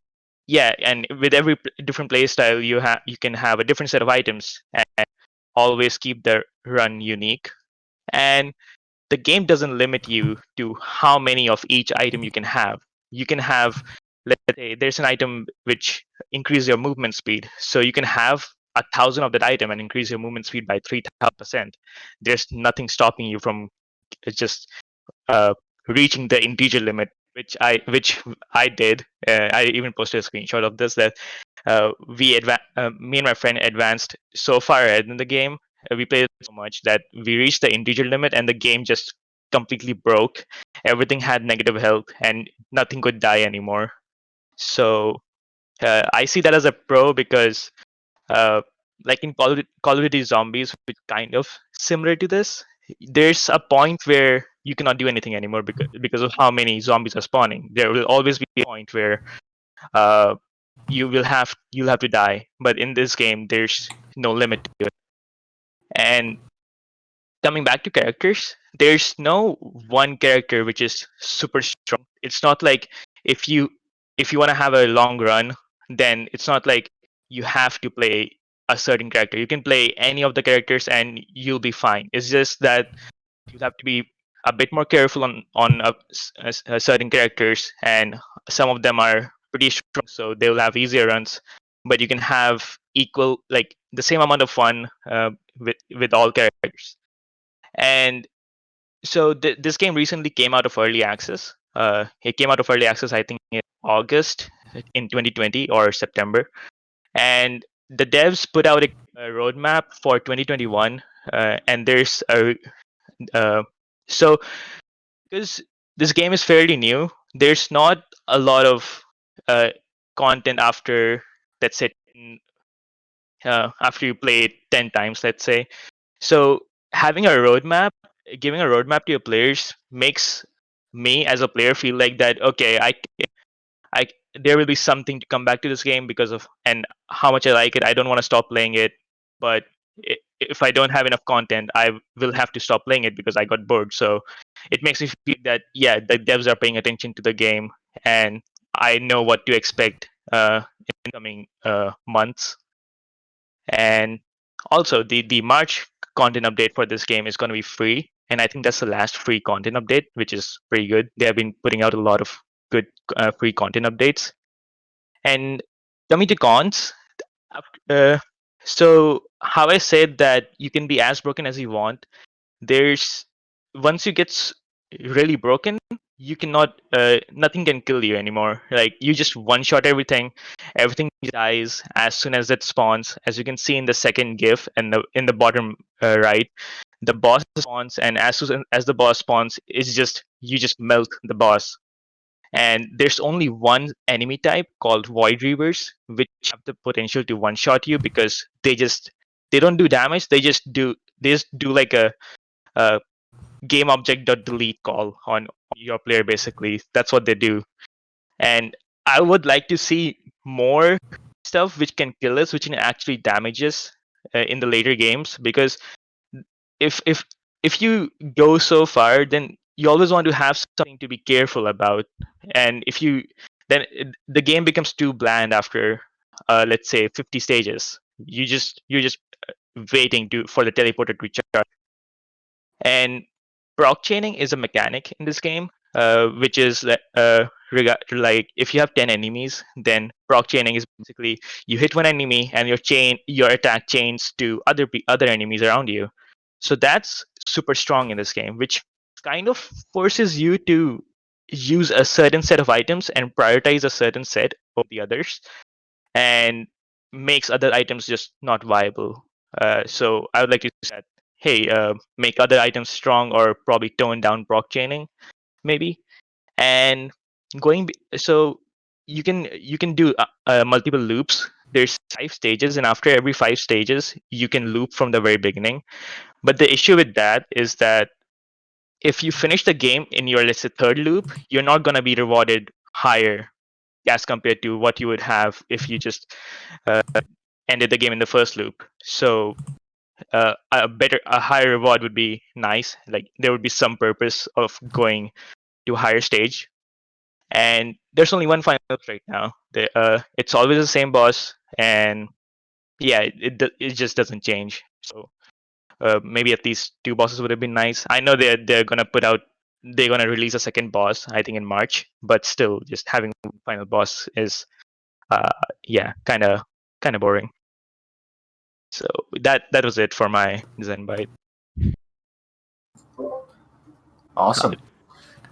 yeah, and with every different play style, you can have a different set of items and always keep the run unique. And the game doesn't limit you to how many of each item you can have. You can have, let's say, there's an item which increases your movement speed, so you can have 1,000 of that item and increase your movement speed by 3,000%. There's nothing stopping you from just uh, reaching the integer limit, which I did. I even posted a screenshot of this, that me and my friend advanced so far ahead in the game. We played it so much that we reached the integer limit, and the game just completely broke. Everything had negative health, and nothing could die anymore. So I see that as a pro, because uh, like in Call of Duty Zombies, which is kind of similar to this, there's a point where you cannot do anything anymore because of how many zombies are spawning. There will always be a point where uh, you'll have to die. But in this game, there's no limit to it. And coming back to characters, there's no one character which is super strong. It's not like if you want to have a long run, then it's not like you have to play a certain character. You can play any of the characters and you'll be fine. It's just that you have to be a bit more careful on certain characters, and some of them are pretty strong, so they'll have easier runs. But you can have equal, like the same amount of fun with all characters. And so this game recently came out of early access. It came out of early access, I think, in August in 2020 or September. And the devs put out a roadmap for 2021, and there's a so because this game is fairly new, there's not a lot of uh, content after, let's say, after you play it 10 times, let's say. So having a roadmap, giving a roadmap to your players makes me as a player feel like that, okay, I there will be something to come back to this game because of and how much I like it. I don't want to stop playing it, but if I don't have enough content, I will have to stop playing it because I got bored. So it makes me feel that, yeah, the devs are paying attention to the game, and I know what to expect in coming months. And also, the March content update for this game is going to be free, and I think that's the last free content update, which is pretty good. They have been putting out a lot of good free content updates. And coming to cons, uh, so how I said that you can be as broken as you want. There's once you get really broken, you cannot nothing can kill you anymore. Like, you just one shot everything dies as soon as it spawns. As you can see in the second gif and in the bottom right, the boss spawns, and as soon as the boss spawns, you just melt the boss. And there's only one enemy type called Void Reavers, which have the potential to one shot you, because they don't do damage. They just do like a game object dot delete call on your player. Basically, that's what they do. And I would like to see more stuff which can kill us, which can actually damage us in the later games. Because if if if you go so far, then you always want to have something to be careful about. And if you then the game becomes too bland after let's say 50 stages. You're just waiting for the teleporter to recharge. And proc chaining is a mechanic in this game, which is like if you have 10 enemies, then proc chaining is basically you hit one enemy and your attack chains to other enemies around you. So that's super strong in this game, which kind of forces you to use a certain set of items and prioritize a certain set over the others, and makes other items just not viable. So I would like to say that, hey, make other items strong, or probably tone down proc chaining, maybe. And so you can do multiple loops. There's 5 stages, and after every 5 stages, you can loop from the very beginning. But the issue with that is that if you finish the game in your, let's say, third loop, you're not going to be rewarded higher as compared to what you would have if you just ended the game in the first loop. So a higher reward would be nice. Like there would be some purpose of going to a higher stage. And there's only one final boss right now. It's always the same boss, and yeah, it just doesn't change. So maybe at least 2 bosses would have been nice. I know they're gonna release a second boss, I think in March, but still, just having one final boss is kind of boring. So that was it for my Zen Byte. Awesome.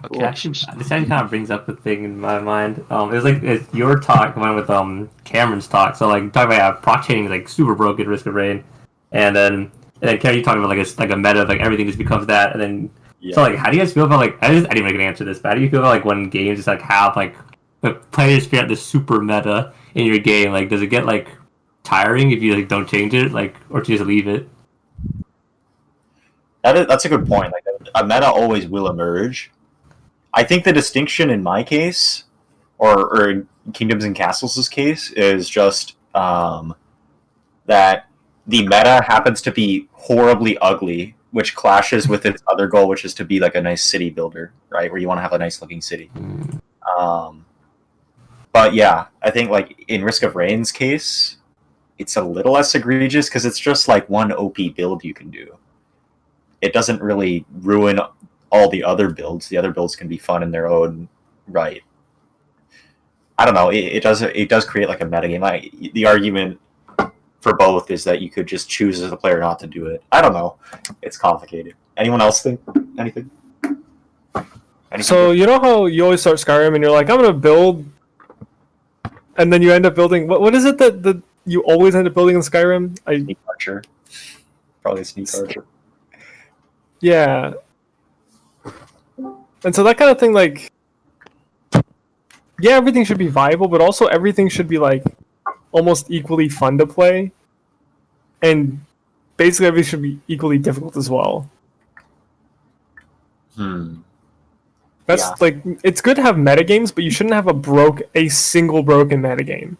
Okay. Yeah, actually, this actually kind of brings up a thing in my mind. It was like it's your talk combined with Cameron's talk. So like talking about proc chaining is like super broken, Risk of Rain, and then Cameron, you talking about like a meta of like everything just becomes that, and then Yeah. so like how do you guys feel about like I didn't even answer this, but how do you feel about like when games just like have like the players figure out this super meta in your game? Like does it get like tiring if you like don't change it, like or to just leave it? That's a good point. Like a meta always will emerge. I think the distinction in my case, or in Kingdoms and Castles' case, is just that the meta happens to be horribly ugly, which clashes with its other goal, which is to be like a nice city builder, right? Where you want to have a nice looking city. But yeah, I think like in Risk of Rain's case, it's a little less egregious because it's just like one OP build you can do. It doesn't really ruin all the other builds. The other builds can be fun in their own right. I don't know. It does create like a metagame. Like the argument for both is that you could just choose as a player not to do it. I don't know. It's complicated. Anyone else think anything? So you know how you always start Skyrim and you're like, I'm gonna build, and then you end up building. What is it that you always end up building in Skyrim? Sneak Archer. Probably a Sneak Archer. Yeah. And so that kind of thing, like, yeah, everything should be viable, but also everything should be like almost equally fun to play, and basically everything should be equally difficult as well. That's like, it's good to have metagames, but you shouldn't have a single broken metagame.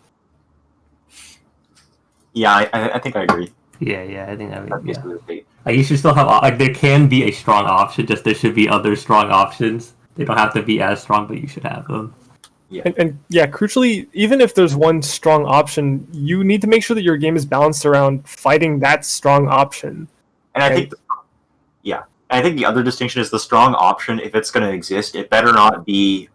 Yeah, I think I agree. Yeah, I think that That's yeah. basically the thing. Like you should still have like there can be a strong option, just there should be other strong options. They don't have to be as strong, but you should have them. And yeah, crucially, even if there's one strong option, you need to make sure that your game is balanced around fighting that strong option. And I think, I think the other distinction is the strong option. If it's going to exist, it better not be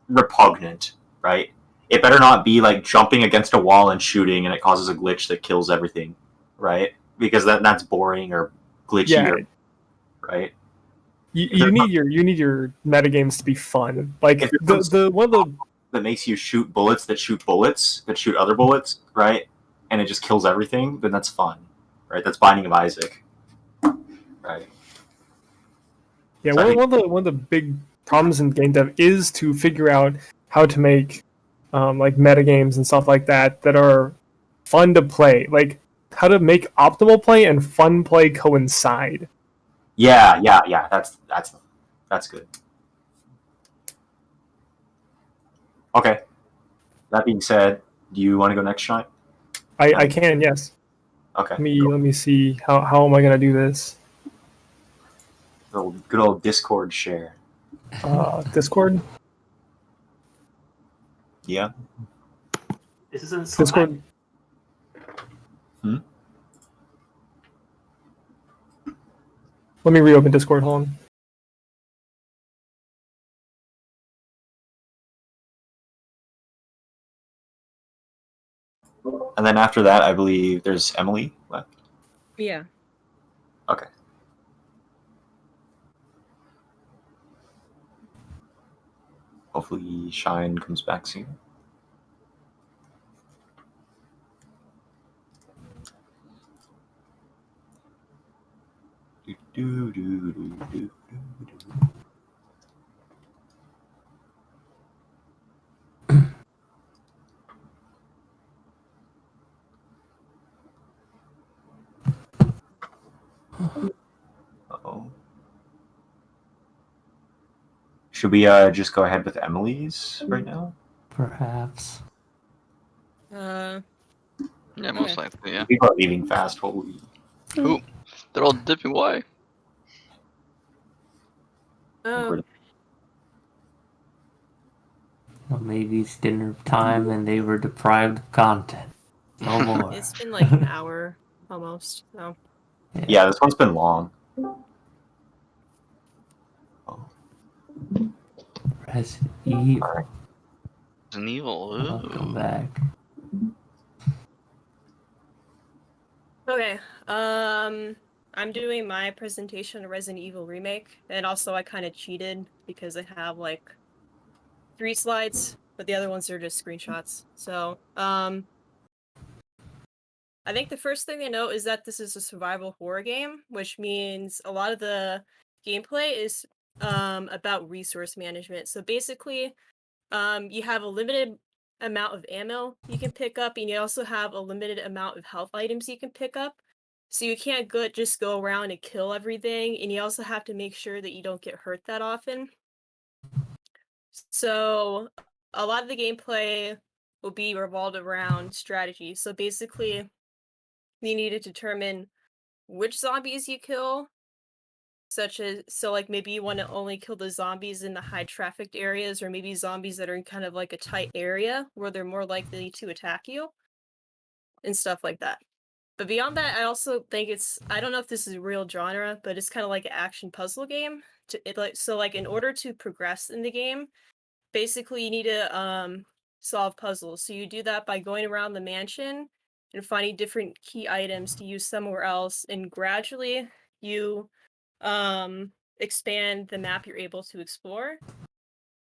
repugnant, right? It better not be like jumping against a wall and shooting, and it causes a glitch that kills everything, right? Because that's boring or glitchy, right? You need your metagames to be fun. Like the one of the that makes you shoot bullets that shoot other bullets, right? And it just kills everything, then that's fun, right? That's Binding of Isaac, right? Yeah, So one of the big problems in game dev is to figure out how to make like metagames and stuff like that are fun to play. Like how to make optimal play and fun play coincide. Yeah. That's good. Okay. That being said, do you want to go next, Shine? I can, yes. Okay. Let me see how am I gonna do this? Good old Discord share. Discord? Yeah. This isn't Discord. Let me reopen Discord, hold on. And then after that, I believe there's Emily left. Yeah. Okay. Hopefully Shine comes back soon. Uh-oh. Should we just go ahead with Emily's right now? Perhaps. Yeah, most likely, yeah. People are leaving fast. Holy. Ooh, they're all dipping away. Oh, Well, maybe it's dinner time and they were deprived of content. No more. it's been like an hour almost. So Yeah, this one's been long. Resident Evil. Resident Evil. Welcome back. okay. I'm doing my presentation of Resident Evil Remake, and also I kind of cheated because I have like 3 slides, but the other ones are just screenshots. So, I think the first thing to note is that this is a survival horror game, which means a lot of the gameplay is about resource management. So basically, you have a limited amount of ammo you can pick up, and you also have a limited amount of health items you can pick up. So you can't just go around and kill everything, and you also have to make sure that you don't get hurt that often. So a lot of the gameplay will be revolved around strategy. So basically, you need to determine which zombies you kill, like maybe you want to only kill the zombies in the high trafficked areas, or maybe zombies that are in kind of like a tight area where they're more likely to attack you, and stuff like that. But beyond that, I also think I don't know if this is a real genre, but it's kind of like an action puzzle game. In order to progress in the game, basically you need to solve puzzles. So you do that by going around the mansion and finding different key items to use somewhere else, and gradually you expand the map you're able to explore,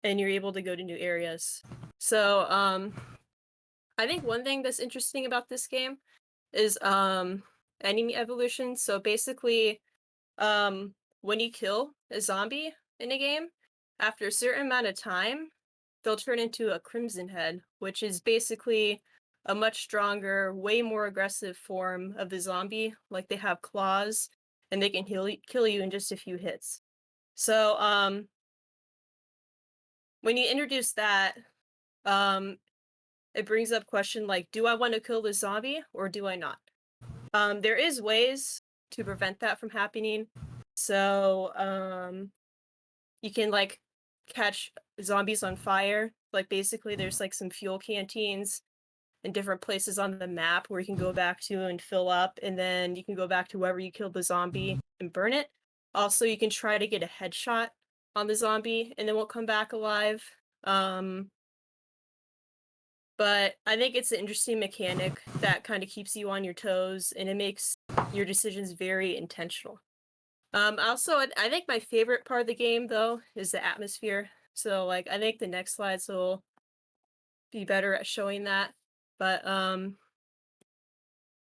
and you're able to go to new areas. So I think one thing that's interesting about this game is enemy evolution. So basically, when you kill a zombie in a game, after a certain amount of time, they'll turn into a crimson head, which is basically a much stronger, way more aggressive form of the zombie. Like, they have claws, and they can kill you in just a few hits. So when you introduce that, it brings up question like, do I want to kill this zombie or do I not? There is ways to prevent that from happening. So you can like catch zombies on fire. Like, basically there's like some fuel canteens in different places on the map where you can go back to and fill up, and then you can go back to wherever you killed the zombie and burn it. Also, you can try to get a headshot on the zombie and it won't come back alive. But I think it's an interesting mechanic that kind of keeps you on your toes, and it makes your decisions very intentional. Also, I think my favorite part of the game, though, is the atmosphere. So, like, I think the next slides will be better at showing that. But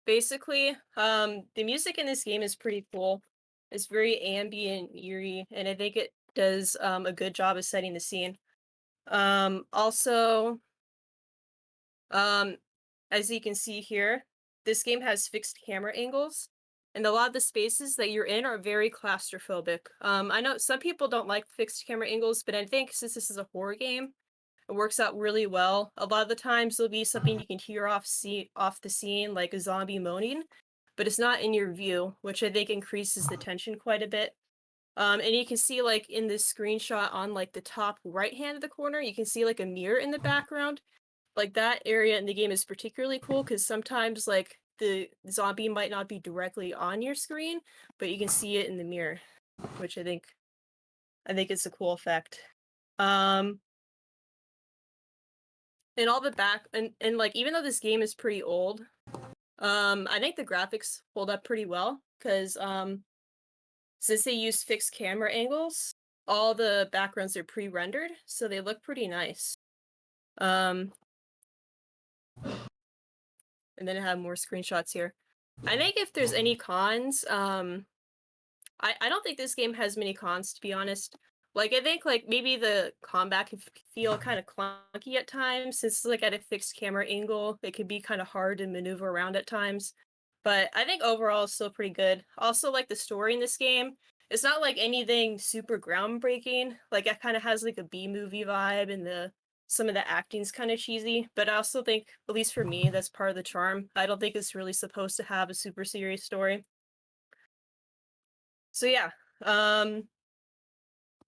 basically, the music in this game is pretty cool. It's very ambient, eerie, and I think it does a good job of setting the scene. Also, as you can see here, this game has fixed camera angles, and a lot of the spaces that you're in are very claustrophobic. I know some people don't like fixed camera angles, but I think since this is a horror game, it works out really well. A lot of the times there'll be something you can hear off the scene, like a zombie moaning, but it's not in your view, which I think increases the tension quite a bit. And you can see, like, in this screenshot on like the top right hand of the corner, you can see like a mirror in the background. Like, that area in the game is particularly cool because sometimes like the zombie might not be directly on your screen, but you can see it in the mirror, which I think it's a cool effect. And all the and like, even though this game is pretty old, I think the graphics hold up pretty well because since they use fixed camera angles, all the backgrounds are pre-rendered, so they look pretty nice. And then I have more screenshots here. I think if there's any cons, I don't think this game has many cons, to be honest. Like, I think like maybe the combat can feel kind of clunky at times, since it's like at a fixed camera angle. It can be kind of hard to maneuver around at times. But I think overall it's still pretty good. Also, like, the story in this game it's not like anything super groundbreaking. Like it kind of has like a B movie vibe, and some of the acting's kind of cheesy. But I also think, at least for me, that's part of the charm. I don't think it's really supposed to have a super serious story. So yeah,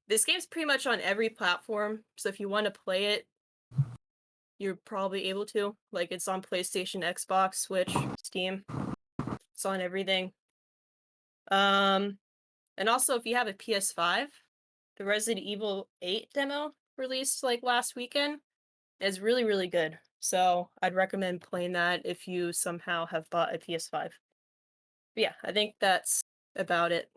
this game's pretty much on every platform. So if you want to play it, you're probably able to. Like it's on PlayStation, Xbox, Switch, Steam. It's on everything. And also if you have a PS5, the Resident Evil 8 demo released like last weekend is really, really good. So I'd recommend playing that if you somehow have bought a PS5. But yeah, I think that's about it.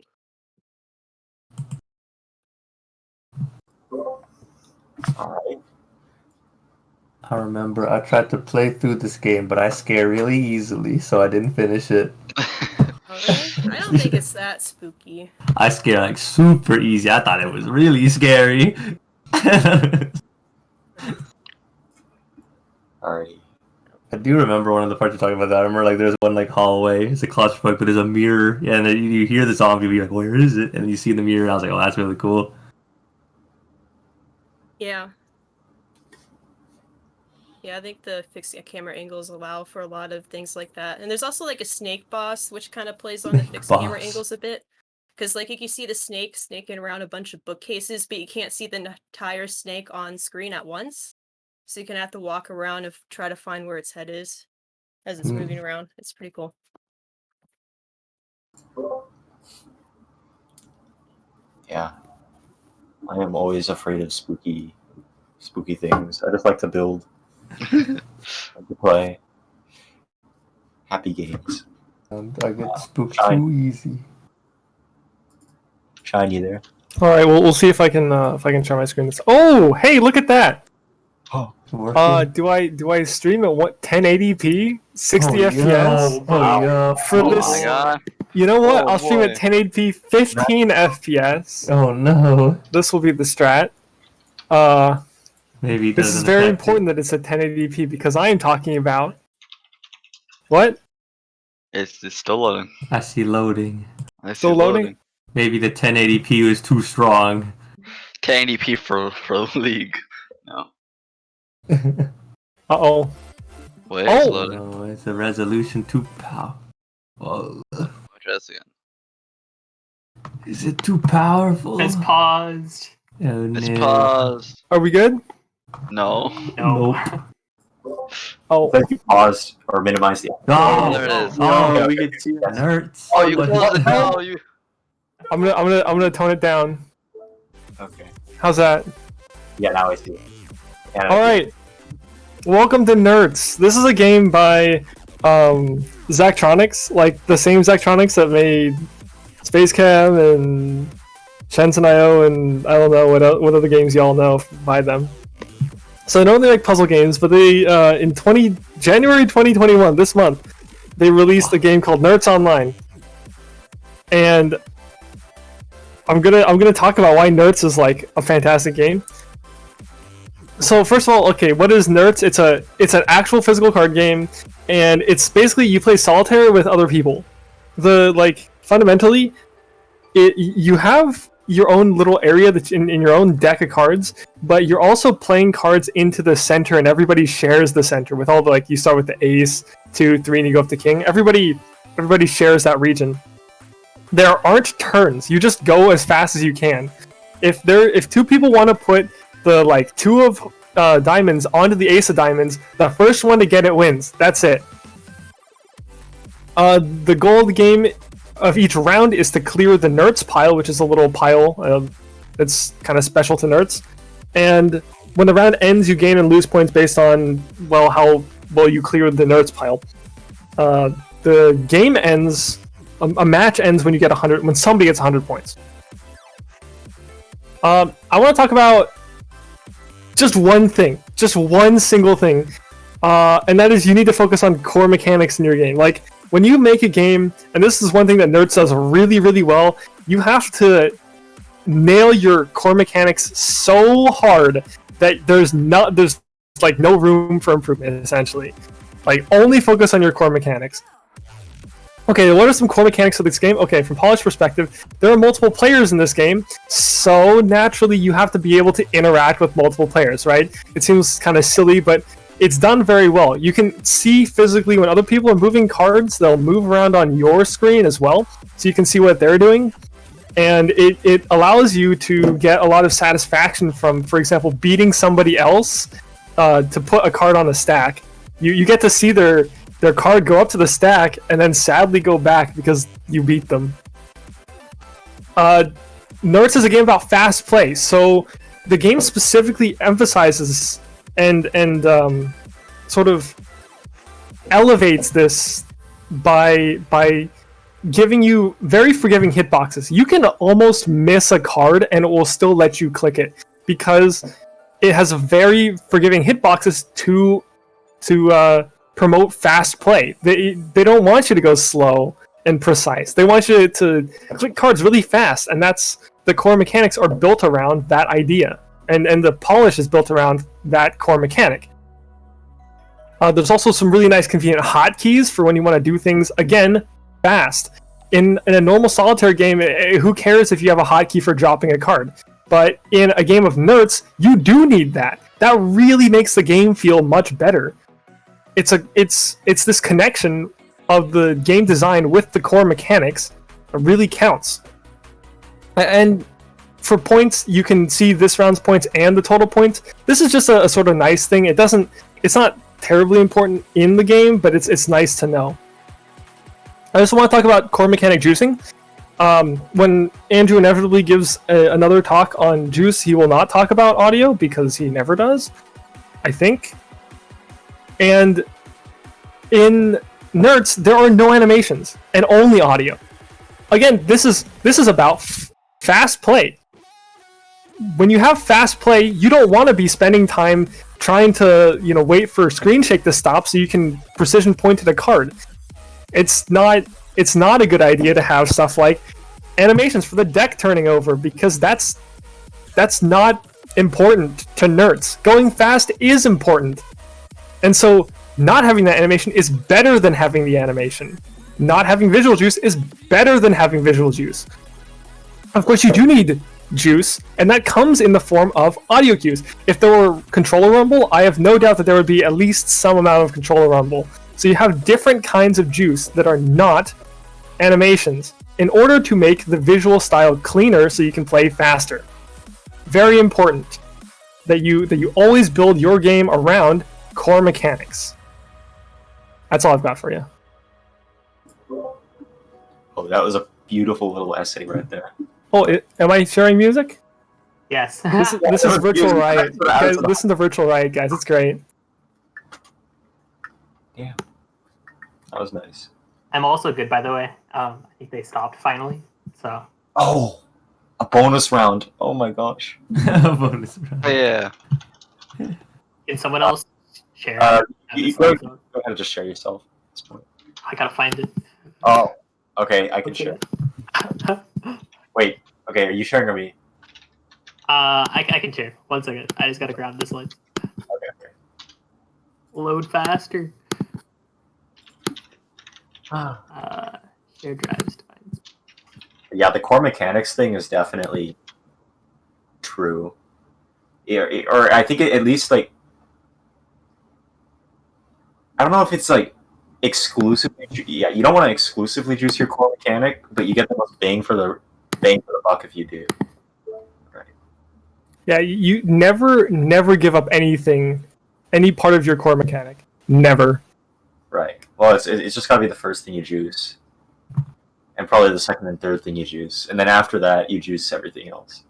Alright. I remember I tried to play through this game, but I scare really easily, so I didn't finish it. Oh, really? I don't think it's that spooky. I scare like super easy. I thought it was really scary. Alright. I do remember one of the parts you're talking about. That I remember like there's one like hallway. It's a claustrophobic, but there's a mirror. Yeah, and then you hear the zombie, be like, "Where is it?" And then you see the mirror. And I was like, "Oh, that's really cool." Yeah. Yeah, I think the fixed camera angles allow for a lot of things like that. And there's also like a snake boss, which kind of plays on the fixed camera angles a bit. Because like you can see the snake snaking around a bunch of bookcases, but you can't see the entire snake on screen at once. So you can have to walk around and try to find where its head is as it's moving around. It's pretty cool. Yeah. I am always afraid of spooky things. I just like to build. Like to play. Happy games. I get spooked Shine. too easy. Shiny there. All right, well, we'll see if I can share my screen. Oh, hey, look at that! Oh, Do I stream at what 1080p, 60 FPS? For Oh this, my god. you know what? Oh, I'll stream at boy. 1080p, 15 FPS. Oh no. This will be the strat. Maybe it This is doesn't very affect important that it's at 1080p because I am talking about what? It's still loading. it. I see loading. I see Still loading? Maybe the 1080p was too strong. 1080p for League. No. Uh-oh. Wait, Oh! it's loading. No, it's a resolution too powerful. Oh, Try this again. is it too powerful? It's paused. Oh, It's no. paused. Are we good? No. No. Oh. Thank you. Paused or minimized the. Oh, There it is. Oh, we can see that. nerds. Oh, you closed it. No, you. I'm gonna tone it down. Okay. How's that? Yeah, now I see it. And I All right. Welcome to Nerds. This is a game by Zachtronics, like the same Zachtronics that made Space Cam and Shenzhen.io and I don't know what other games y'all know by them. So I know they make puzzle games, but they in January 2021, this month, they released a game called Nerds Online, and I'm gonna talk about why Nerds is like a fantastic game. So first of all, okay, what is Nerds? It's an actual physical card game, and it's basically you play solitaire with other people. Fundamentally, you have your own little area that's in your own deck of cards, but you're also playing cards into the center, and everybody shares the center with all the you start with the ace, 2, 3, and you go up to king. Everybody shares that region. There aren't turns. You just go as fast as you can. If two people want to put the 2 of diamonds onto the ace of diamonds, the first one to get it wins. That's it. The goal of the game of each round is to clear the Nerds pile, which is a little pile that's kind of special to Nerds. And when the round ends, you gain and lose points based on how well you cleared the Nerds pile. The game ends. A match ends when you get 100. When somebody gets 100 points. I want to talk about just one thing, just one single thing, and that is you need to focus on core mechanics in your game. Like when you make a game, and this is one thing that Nerds does really, really well. You have to nail your core mechanics so hard that there's no room for improvement. Essentially, only focus on your core mechanics. Okay, what are some core mechanics of this game? Okay, from Polish perspective, there are multiple players in this game, so naturally you have to be able to interact with multiple players, right? It seems kind of silly, but it's done very well. You can see physically when other people are moving cards, they'll move around on your screen as well, so you can see what they're doing. And it allows you to get a lot of satisfaction from, for example, beating somebody else to put a card on the stack. You get to see their card go up to the stack and then sadly go back because you beat them. Nerds is a game about fast play, so the game specifically emphasizes and sort of elevates this by giving you very forgiving hitboxes. You can almost miss a card and it will still let you click it because it has very forgiving hitboxes to promote fast play. They don't want you to go slow and precise. They want you to click cards really fast, and that's the core mechanics are built around that idea, and the polish is built around that core mechanic. There's also some really nice convenient hotkeys for when you want to do things again fast. In a normal solitaire game, who cares if you have a hotkey for dropping a card? But in a game of Nerds, you do need that. That really makes the game feel much better. It's this connection of the game design with the core mechanics that really counts. And for points, you can see this round's points and the total points. This is just a sort of nice thing. It's not terribly important in the game, but it's nice to know. I also want to talk about core mechanic juicing. When Andrew inevitably gives another talk on juice, he will not talk about audio because he never does, I think. And in Nerds, there are no animations and only audio. Again, this is about fast play. When you have fast play, you don't want to be spending time trying to wait for screen shake to stop so you can precision point at a card. It's not a good idea to have stuff like animations for the deck turning over because that's not important to Nerds. Going fast is important. And so not having that animation is better than having the animation. Not having visual juice is better than having visual juice. Of course, you do need juice, and that comes in the form of audio cues. If there were controller rumble, I have no doubt that there would be at least some amount of controller rumble. So you have different kinds of juice that are not animations in order to make the visual style cleaner so you can play faster. Very important that you always build your game around core mechanics. That's all I've got for you. Oh, that was a beautiful little essay right there. Oh, am I sharing music? Yes. This is Virtual Riot. Guys, listen to Virtual Riot, guys. It's great. Damn. That was nice. I'm also good, by the way. I think they stopped finally. So. Oh, a bonus round. Oh my gosh. Bonus round. Oh, yeah. Can someone else share? You go ahead and just share yourself at this point. I gotta find it. Oh, okay. I can share. Wait. Okay, are you sharing or me? I can share. 1 second. I just gotta grab this link. Okay. Load faster. Ah. Share drives. Yeah, the core mechanics thing is definitely true. Or I think at least like I don't know if it's like exclusively. Yeah, you don't want to exclusively juice your core mechanic, but you get the most bang for the buck if you do. Right. Yeah, you never give up anything, any part of your core mechanic. Never. Right. Well, it's just gotta be the first thing you juice, and probably the second and third thing you juice, and then after that you juice everything else.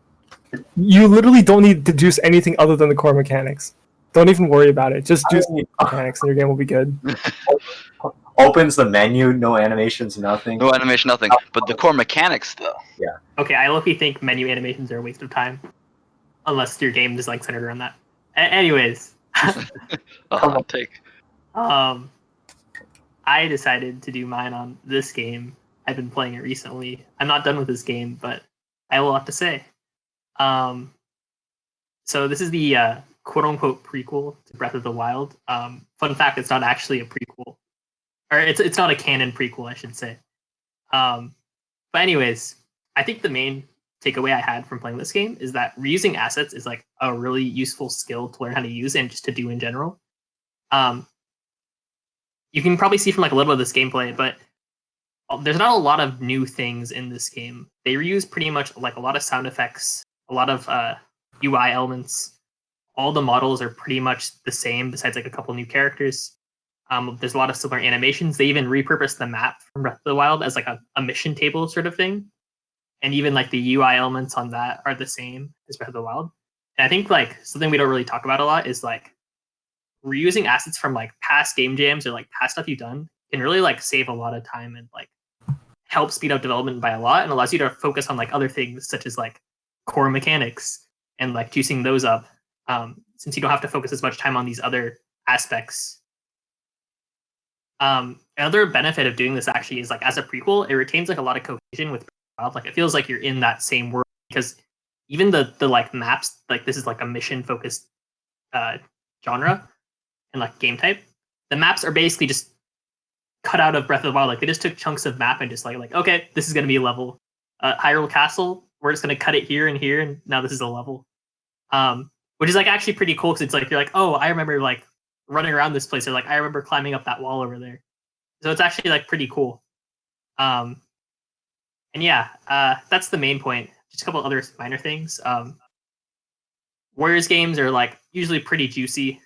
You literally don't need to juice anything other than the core mechanics. Don't even worry about it. Just juice the mechanics, and your game will be good. Opens the menu, no animations, nothing. No animation, nothing. But the core mechanics, though. Yeah. Okay, I low-key think menu animations are a waste of time, unless your game is like centered around that. Anyways, Hot take. I decided to do mine on this game. I've been playing it recently. I'm not done with this game, but I have a lot to say. So this is the quote-unquote prequel to Breath of the Wild. Fun fact: it's not actually a prequel, or it's not a canon prequel, I should say. But anyways, I think the main takeaway I had from playing this game is that reusing assets is like a really useful skill to learn how to use and just to do in general. You can probably see from like a little bit of this gameplay, but there's not a lot of new things in this game. They reuse pretty much like a lot of sound effects, a lot of UI elements. All the models are pretty much the same, besides like a couple new characters. There's a lot of similar animations. They even repurposed the map from Breath of the Wild as like a mission table sort of thing. And even like the UI elements on that are the same as Breath of the Wild. And I think like something we don't really talk about a lot is like reusing assets from like past game jams or like past stuff you've done can really like save a lot of time and like help speed up development by a lot and allows you to focus on like other things such as like core mechanics and like juicing those up, since you don't have to focus as much time on these other aspects. Another benefit of doing this actually is like as a prequel, it retains like a lot of cohesion with Wild. Like it feels like you're in that same world because even the like maps, like this is like a mission focused genre and like game type. The maps are basically just cut out of Breath of the Wild. Like they just took chunks of map and just like okay, this is gonna be a level. Hyrule Castle, we're just gonna cut it here, and now this is a level. Which is like actually pretty cool because it's like you're like, oh, I remember like running around this place, or like I remember climbing up that wall over there. So it's actually like pretty cool. And yeah, that's the main point. Just a couple other minor things. Warriors games are like usually pretty juicy.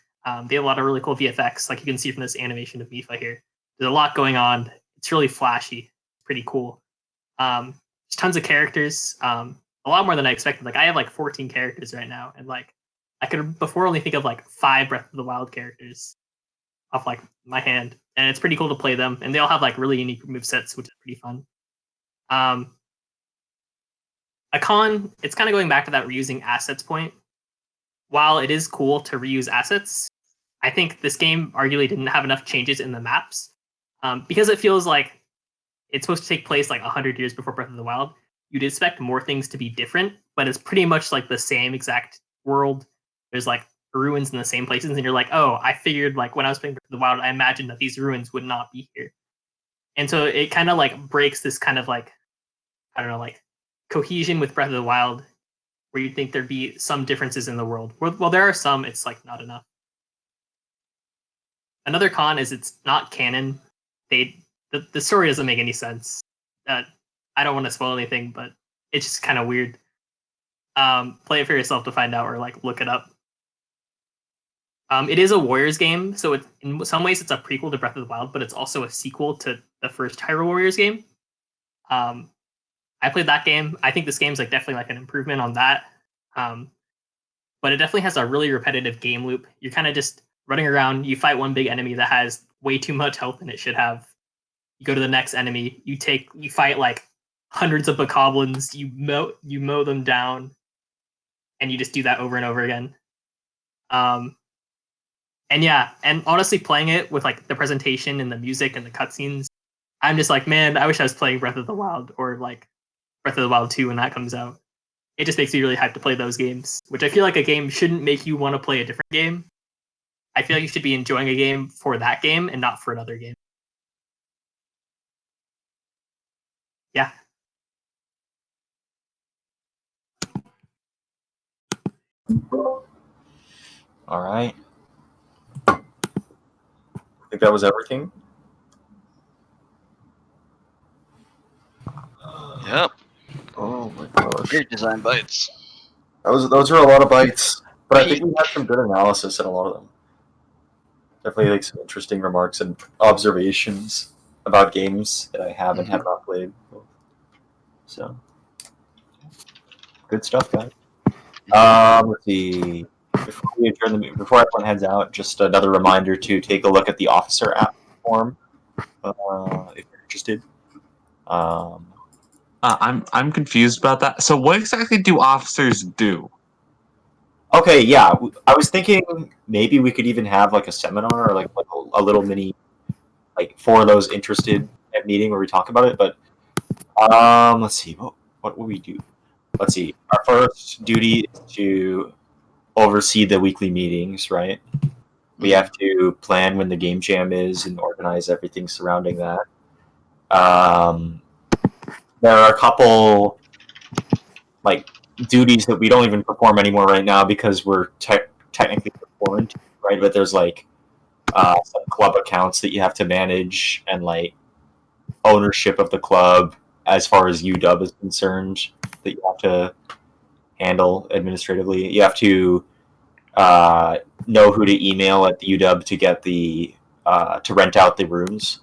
They have a lot of really cool VFX, like you can see from this animation of Mifa here. There's a lot going on. It's really flashy. Pretty cool. There's tons of characters. A lot more than I expected. Like I have like 14 characters right now, and like I could before only think of like 5 Breath of the Wild characters off like my hand, and it's pretty cool to play them. And they all have like really unique movesets, which is pretty fun. A con, it's kind of going back to that reusing assets point. While it is cool to reuse assets, I think this game arguably didn't have enough changes in the maps, because it feels like it's supposed to take place like 100 years before Breath of the Wild. You'd expect more things to be different, but it's pretty much like the same exact world. There's like ruins in the same places, and you're like, oh, I figured like when I was playing Breath of the Wild, I imagined that these ruins would not be here. And so it kind of like breaks this kind of like, I don't know, like cohesion with Breath of the Wild, where you'd think there'd be some differences in the world. Well, there are some, it's like not enough. Another con is it's not canon. The story doesn't make any sense. I don't want to spoil anything, but it's just kind of weird. Play it for yourself to find out, or like look it up. It is a Warriors game, so in some ways it's a prequel to Breath of the Wild, but it's also a sequel to the first Hyrule Warriors game. I played that game. I think this game's like definitely like an improvement on that. But it definitely has a really repetitive game loop. You're kind of just running around. You fight one big enemy that has way too much health than it should have. You go to the next enemy. You fight like hundreds of bokoblins. You mow them down, and you just do that over and over again. And yeah, and honestly, playing it with like the presentation and the music and the cutscenes, I'm just like, man, I wish I was playing Breath of the Wild or like Breath of the Wild 2 when that comes out. It just makes me really hyped to play those games, which I feel like a game shouldn't make you want to play a different game. I feel like you should be enjoying a game for that game and not for another game. Yeah. All right. I think that was everything. Yep. Oh my gosh. Great design Bytes. Those are a lot of bytes, but I think we had some good analysis in a lot of them. Definitely like some interesting remarks and observations about games that I have and have not played. So good stuff, guys. Let's see. Before we adjourn before everyone heads out, just another reminder to take a look at the Officer app form if you're interested. I'm confused about that. So what exactly do officers do? Okay, yeah, I was thinking maybe we could even have like a seminar or like a little mini, like for those interested at meeting where we talk about it. But let's see, what will we do? Let's see. Our first duty is to oversee the weekly meetings, right? We have to plan when the game jam is and organize everything surrounding that. there are a couple like duties that we don't even perform anymore right now because we're technically quarantined, right? But there's like some club accounts that you have to manage and like ownership of the club as far as UW is concerned that you have to handle administratively. You have to know who to email at the UW to get the to rent out the rooms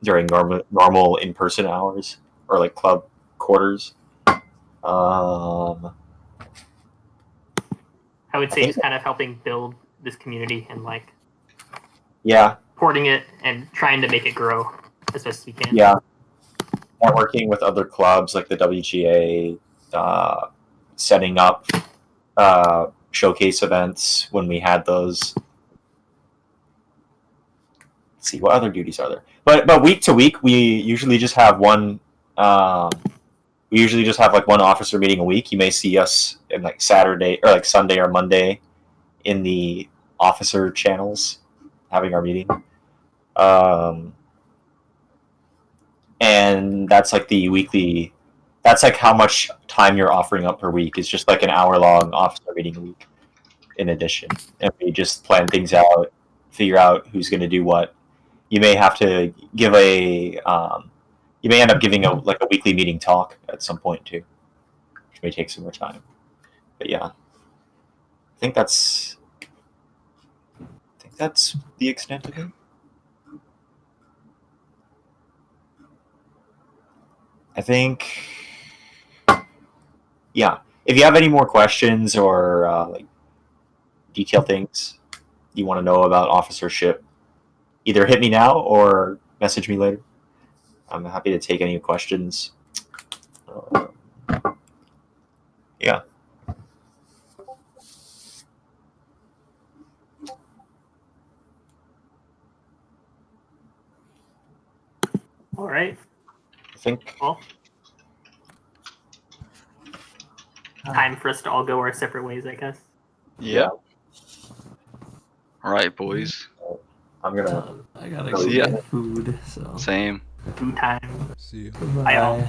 during normal in-person hours or like club quarters. I would say just kind of helping build this community and like Yeah, porting it and trying to make it grow as best as we can. yeah. Networking with other clubs like the WGA, setting up showcase events when we had those. Let's see, what other duties are there? But week to week, we usually just have one. We usually just have like one officer meeting a week. You may see us in like Saturday or like Sunday or Monday in the officer channels having our meeting. And that's like the weekly. That's like how much time you're offering up per week. It's just like an hour-long officer meeting a week. In addition, and we just plan things out, figure out who's going to do what. You may have to give a. You may end up giving a weekly meeting talk at some point too, which may take some more time. But yeah, I think that's the extent of it. I think, yeah. If you have any more questions or like detailed things you want to know about officership, either hit me now or message me later. I'm happy to take any questions. Yeah. All right. I think. Well, time for us to all go our separate ways, I guess. Yeah. All right, boys. I'm gonna. I gotta go go See ya. get food. So Same. Food time. See you. Bye, all.